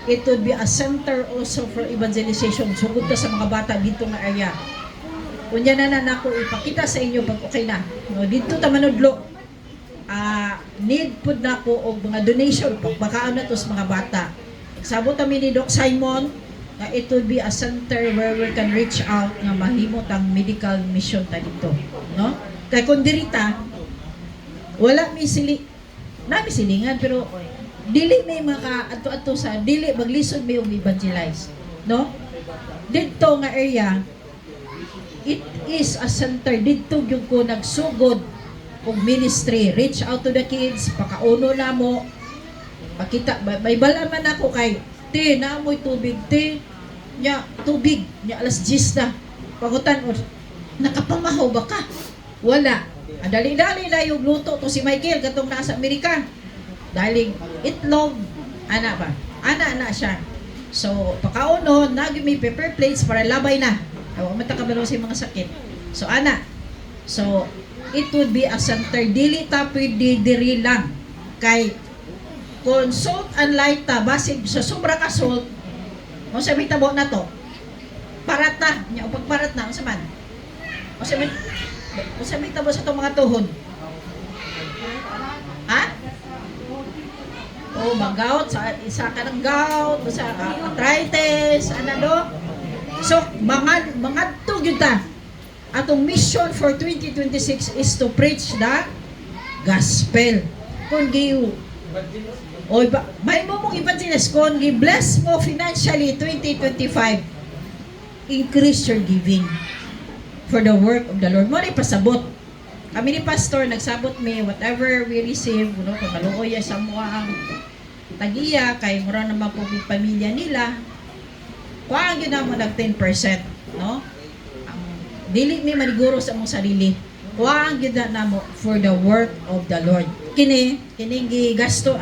It would be a center also for evangelization. Sugod ta sa mga bata dito nga area. Kunya na nako ipakita sa inyo pag okay na. No, dito ta manudlo. Need pud nako og mga donation pagbakaan na to sa mga bata. Sabot kami ni Doc Simon na it would be a center where we can reach out nga mahimot ang medical mission ta dito, no? Kay kun diri ta wala mi silingan pero dili may maka ato sa dili maglisod may evangelize, no? Dito nga area it is a center dito gyud ko nagsugod og ministry, reach out to the kids, pakauno na mo, pakita may bala man ako kay te naamoy tubig te nya tubig nya alas 10 na pagutan o nakapamahaw ba ka wala dali-dali na yung luto to si Michael katong nasa Amerika daling itlog ana siya so pakauno nagi may paper plates para labay na mata kabalo sa mga sakit so so it would be a center dili ta pwede diri lang kay kung salt and light ta basig sa sobra ka salt mo sa may tabo na to parat na nya pag parat na unsa man o sa may tabo sa itong mga tuhod mag-gout sa isa ka ng gout sa arthritis do so mga gyud ta atong mission for 2026 is to preach the gospel kung may mo mong evangelist kung bless mo financially 2025 increase your giving for the work of the Lord mo rin pasabot kami ni pastor nagsabot mi whatever we receive kung maluoy sa mga ang tagiya kay mura naman po yung pamilya nila kuhaan yun naman nag 10% no dili mi maniguro sa mong sarili kuhaan yun na mo for the work of the Lord kining gasto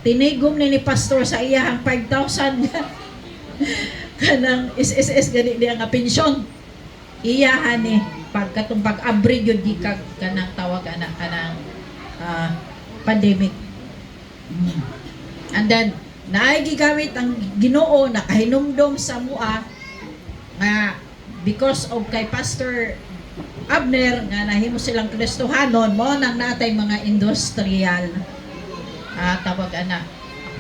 tinigom ni pastor sa iyang 5,000 kanang SSS gani diya nga pensyon iyahan pagkatong pag-abri yun di ka kanang tawag kanang pandemic and then naigigamit ang Ginoo nakahinumdom sa mua nga because of kay Pastor Abner nga nahimo silang Kristohanon mo nang natay mga industrial tawag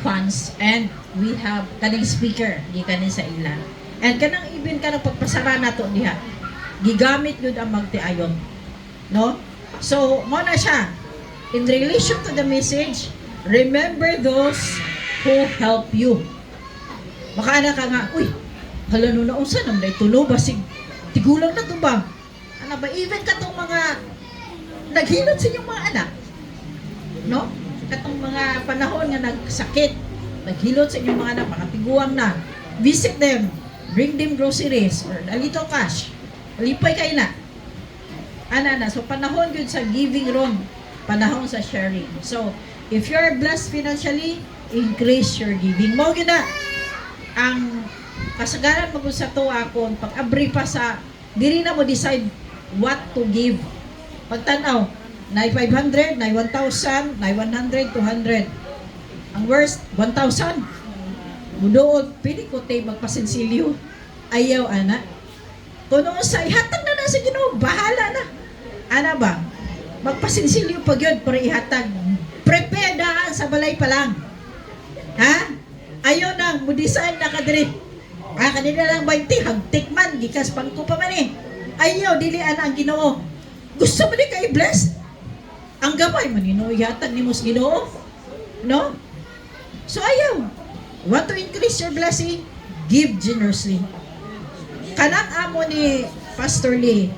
funds and we have kaning speaker gikan sa ilan and kanang even kanang pagpasara nato diha gigamit yun ang magtiayon no so mo na siya in relation to the message remember those who help you makaana ka nga uy hala no na unsa nang day tulo basig tigulang na to ba ba even katong mga naghilot sa inyong mga anak no katong mga panahon nga nagsakit naghilot sa inyong mga anak makatiguang na visit them bring them groceries or a little cash lipay kay na so panahon yun sa giving room panahon sa sharing so if you're blessed financially increase your giving mo gina ang kasagaran mo sa to akon pag-abri pa sa diri na mo decide what to give pagtanaw na 500 na 1,000 na 100 200 ang worst 1,000 mudood pili ko tay magpasensilyo Ayaw, ana. Kung sa ihatag na sa Ginoo, bahala na. Ana ba? Magpasinsilyo pag yun para ihatag. Prepare daan sa balay pa lang. Ha? Ayaw na, mudisan na kadiri. Kanina lang 20, hagtik man, gikas pangko pa man eh. Ayaw, dilian ang Ginoo. Gusto mo din kayo blessed? Ang gamay, manino, ihatag ni Mos Ginoo. No? So ayaw. Want to increase your blessing? Give generously. Kanang amo ni Pastor Lee,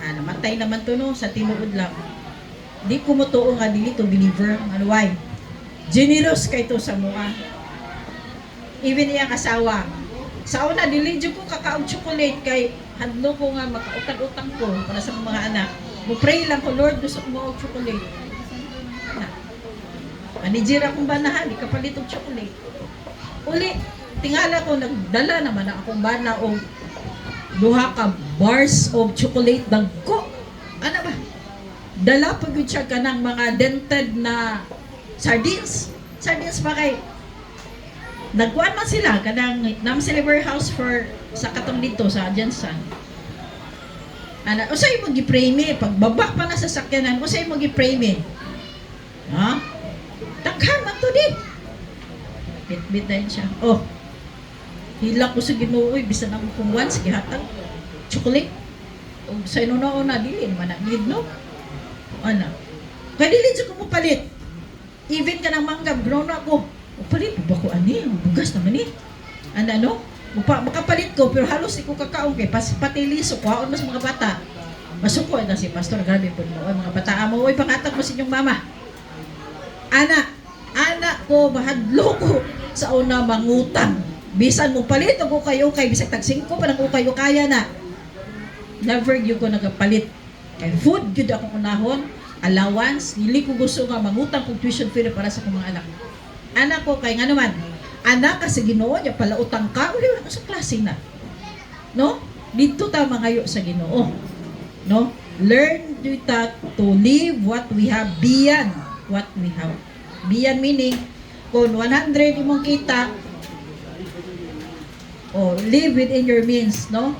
namatay naman to no, sa tinuod lang. Di ko mo tuo nga dili to believer. Ano why? Generous kay to sa mga. Even iyang asawa. Sa una, dili dyan ko kakaog chocolate kay hadlo ko nga makautang-utang ko para sa mga anak. Mo-pray lang ko, Lord, gusto ko mo og chocolate. Manager akong banahan, di kapalit og chocolate. Uli, tingala ko, nagdala naman akong bana o duha ka bars of chocolate dagko. Ano ba? Dala pag yun siya ka ng mga dented na sardines. Sardines pa kay nagkuhan man sila kanang nam sila warehouse for sa katong dito sa Jensen. Usay mo gi-pray me pag baba pa na sa sakyanan, usay mo gi-pray me. Ha? Takhan man to di. Bit na yun siya. Oh. Hila ko sa Ginoo, bisan ako kung once gihatag chocolate. O sa inuna-una dili man need no. Ana. Kaya dili jud ko mo palit. Even ka ng manggab grown ako. O palit ba ko ani? Bugas naman ni. Ano? Makapalit ko pero halos iko kakaon kay pati liso kwaon mas mga bata. Masuko na si pastor, grabe po mo. Oy mga bata mo, oy pangatag mo sa inyong mama. Anak ko mahadlo ko sa una mangutang. Bisan mo palit og kayo kay bisag tag 5 pa nang kayo kaya na. Never gyud ko nagapalit. Kay food gyud ako unahon, allowance, dili ko gusto nga mangutang kog tuition fee para sa akong mga anak. Anak ko kay nga naman, anak ka sa Ginoo, nya pala utang ka, uli wala sa klase na. No? Dito ta mangayo sa Ginoo. No? Learn to live what we have beyond what we have. Beyond meaning, kung 100 imong kita, live within your means, no?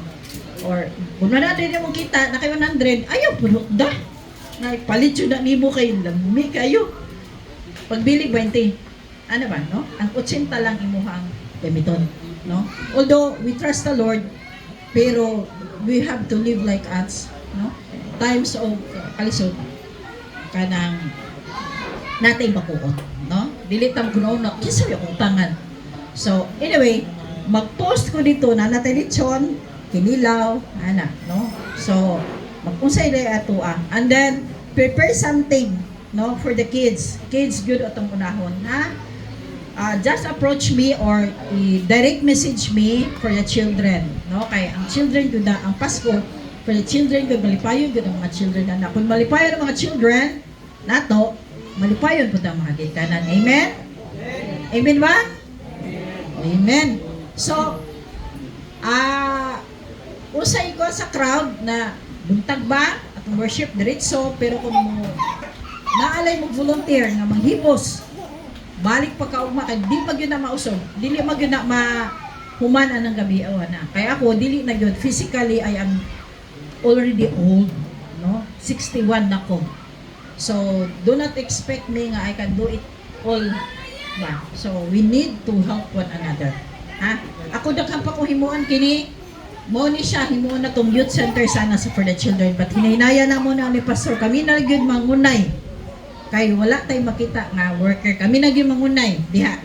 Or kung 100 imong kita, na kay 100, ayaw pulot da. Na palit yun na nimo kay lami kayo. Pagbili 20, ano ba, no? Ang 80 lang imuhang gamiton, no? Although we trust the Lord, pero we have to live like us, no? Times of kalisod kanang nating pakuot, no? Dili tam kuno na kinsa yung utangan. So, anyway, mag-post ko dito na natay lechon, kinilaw, ana, no? So, mag-unsay day ato and then prepare something, no, for the kids. Kids good atong unahon, ha? Just approach me or direct message me for the children, no? Kay ang children good ang Pasko for the children good malipayon good ang mga children na kung malipayon ang mga children nato malipayon pud ang mga gikanan. Amen. Amen ba? Amen. So usay ko sa crowd na buntag ba at worship diretso pero kung mo naalay mo volunteer nga manghipos balik pa ka ugma kay di pag yun na mausog dili mag yun na human anang gabi na kaya ako dili na yun physically I am already old, no? 61 na ko. So do not expect me nga I can do it all ba. So we need to help one another, ha? Ako daghang pa ko himuon kini mo ni siya himuon na tong youth center sana sa for the children but hinahinaya na mo na ni pastor kami na gyud mangunay kay wala tay makita nga worker kami na gyud mangunay diha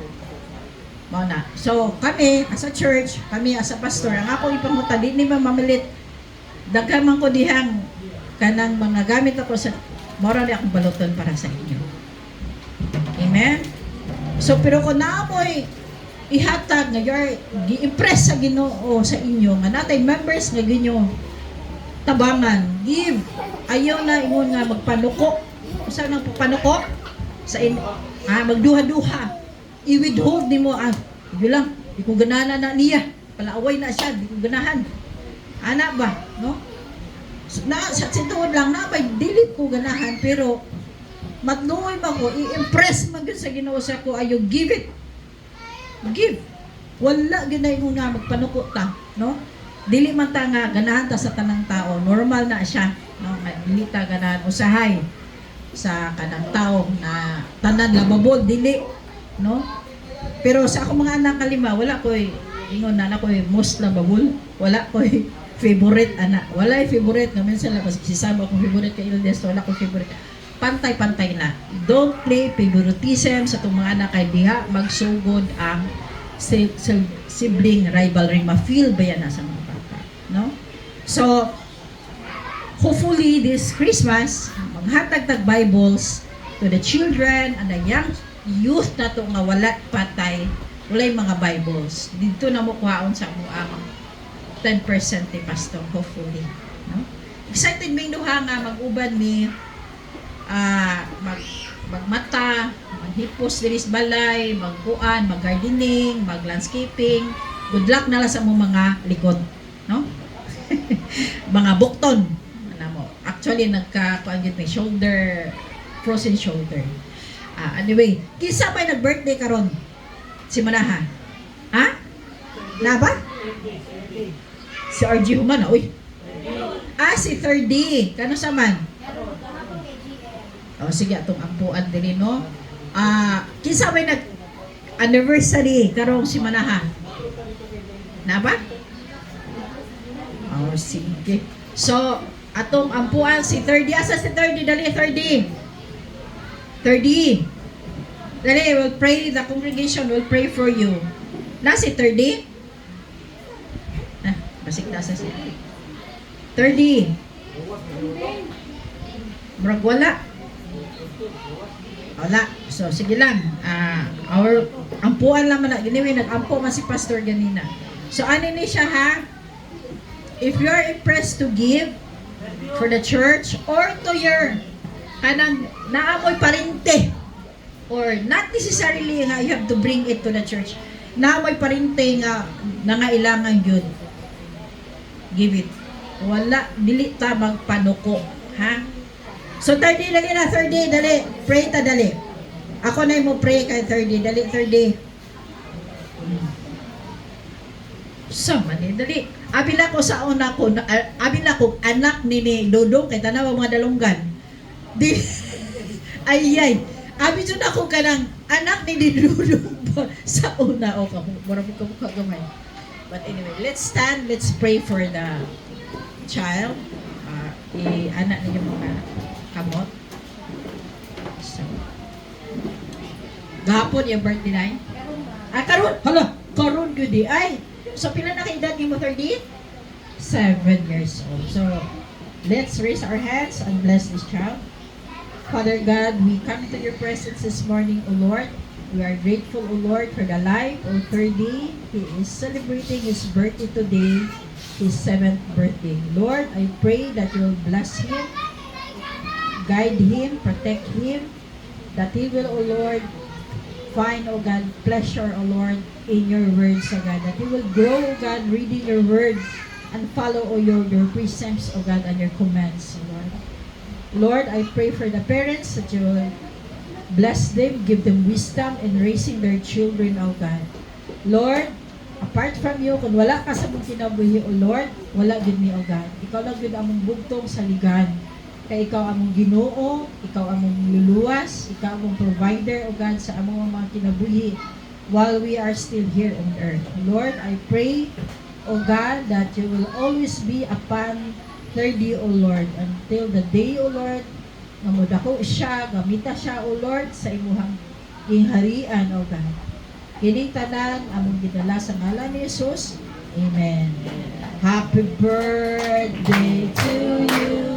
mao na. So kami as a church kami as a pastor ang ako ipanguta di ni mamalit daghan man ko dihang kanang mga gamit ako sa moral akong baluton para sa inyo. Amen. So pero kung naamoy ihatag nga you're gi-impress sa Ginoo sa inyo nga natay members nga ginyo tabangan give ayaw na ingon nga magpanuko usa nang panuko sa magduha-duha i-withhold nimo di lang di ko ganahan na niya palaaway na siya di ko ganahan ana ba no na sa situod lang na may dilit ko ganahan pero magluoy ba ko i-impress man gyud sa Ginoo sa ko ayo give it give wala ginay mo nga magpanuko ta, no? Dili man ta nga ganahan ta sa tanang tao, normal na siya, no? Nga dili ta ganahan usahay sa kanang tao na tanan lababol dili, no? Pero sa akong mga anak kalima, wala ko'y ingon na ko'y most lababol, wala ko'y favorite anak. Wala favorite, no? Minsan lang sisama akong favorite kay Ildes, wala ko'y favorite. Pantay-pantay na. Don't play favoritism sa itong mga anak kay diha magsugod ang sibling rivalry. Ma-feel ba yan sa mga bata? No? So, hopefully this Christmas, maghatag tag Bibles to the children and the young youth na to nga wala patay, walay mga Bibles. Dito na mo kuhaon sa mo ang 10% ni Pastor, hopefully. No? Excited may duha nga mag-uban mi magmata, maghipos diri sa balay, magkuan, mag-gardening, mag-landscaping. Good luck na lang sa mo mga likod, no? Mga bukton. Ano mo? Actually nagka-kuan gid may shoulder, frozen shoulder. Anyway, kinsa may nag-birthday karon? Si Manaha. Ha? Na ba? Si RG Human, uy. Si 3D. Kano sa man? Sige, atong ampuan din, no? Kinsa may nag-anniversary karong si Manaha? Na ba? Sige. So, atong ampuan si 3D. Asa si 3D? Dali, 3D. 3D. Dali, we'll pray. The congregation will pray for you. Na si 3D? Basik nasa si 3D. Murag wala. Wala. So, sige lang. Ampuan lang man na. Anyway, nag-ampo man si Pastor ganina. So, ano ni siya ha? If you are impressed to give for the church or to your kanang naamoy parinte or not necessarily nga you have to bring it to the church. Naamoy parinte nga nangailangan yun. Give it. Wala. Dili ta magpanuko. Ha? So, 30 dali na, 30, dali. Pray ta, dali. Ako na mo pray kay 30, dali, 30. So, mani, dali. Abila ko sa una ko, abila ko anak ni Dodong, kay tanawa mga dalunggan. Di, ay. Abi dyan ako ka ng anak ni Dodong sa una. O, marami ka mukha gamay. But anyway, let's stand, let's pray for the child. Anak niyo mga kamot. So, gahapon yung birthday na yun? Karon! Hala! Karon gudi. Ay! So, pila na ka-edad mo 30? 7 years old. So, let's raise our hands and bless this child. Father God, we come to your presence this morning, O Lord. We are grateful, O Lord, for the life of 30. He is celebrating his birthday today, his 7th birthday. Lord, I pray that you will bless him, guide him, protect him, that he will, O Lord, find, O God, pleasure, O Lord, in your words, O God, that he will grow, O God, reading your word and follow, O your precepts, O God, and your commands, O Lord. Lord, I pray for the parents that you will bless them, give them wisdom in raising their children, O God. Lord, apart from you, kung wala ka sa mong kinabuhi, O Lord, wala din mi, O God. Ikaw lang yun among bugtong sa ligan. Kaya ikaw among Ginoo, ikaw among luluwas, ikaw among provider, O God, sa among mga kinabuhi while we are still here on earth. Lord, I pray, O God, that you will always be upon 30, O Lord, until the day, O Lord, nga modako siya, gamita siya, O Lord, sa imuhang gingharian, O God. Kining tanan, among gidala sa ngalan ni Jesus. Amen. Happy birthday to you.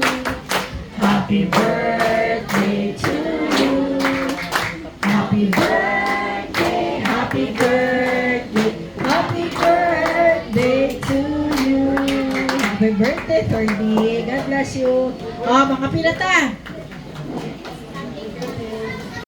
Happy birthday to you. Happy birthday, happy birthday, happy birthday to you. Happy birthday, 30. God bless you. Mga pilata.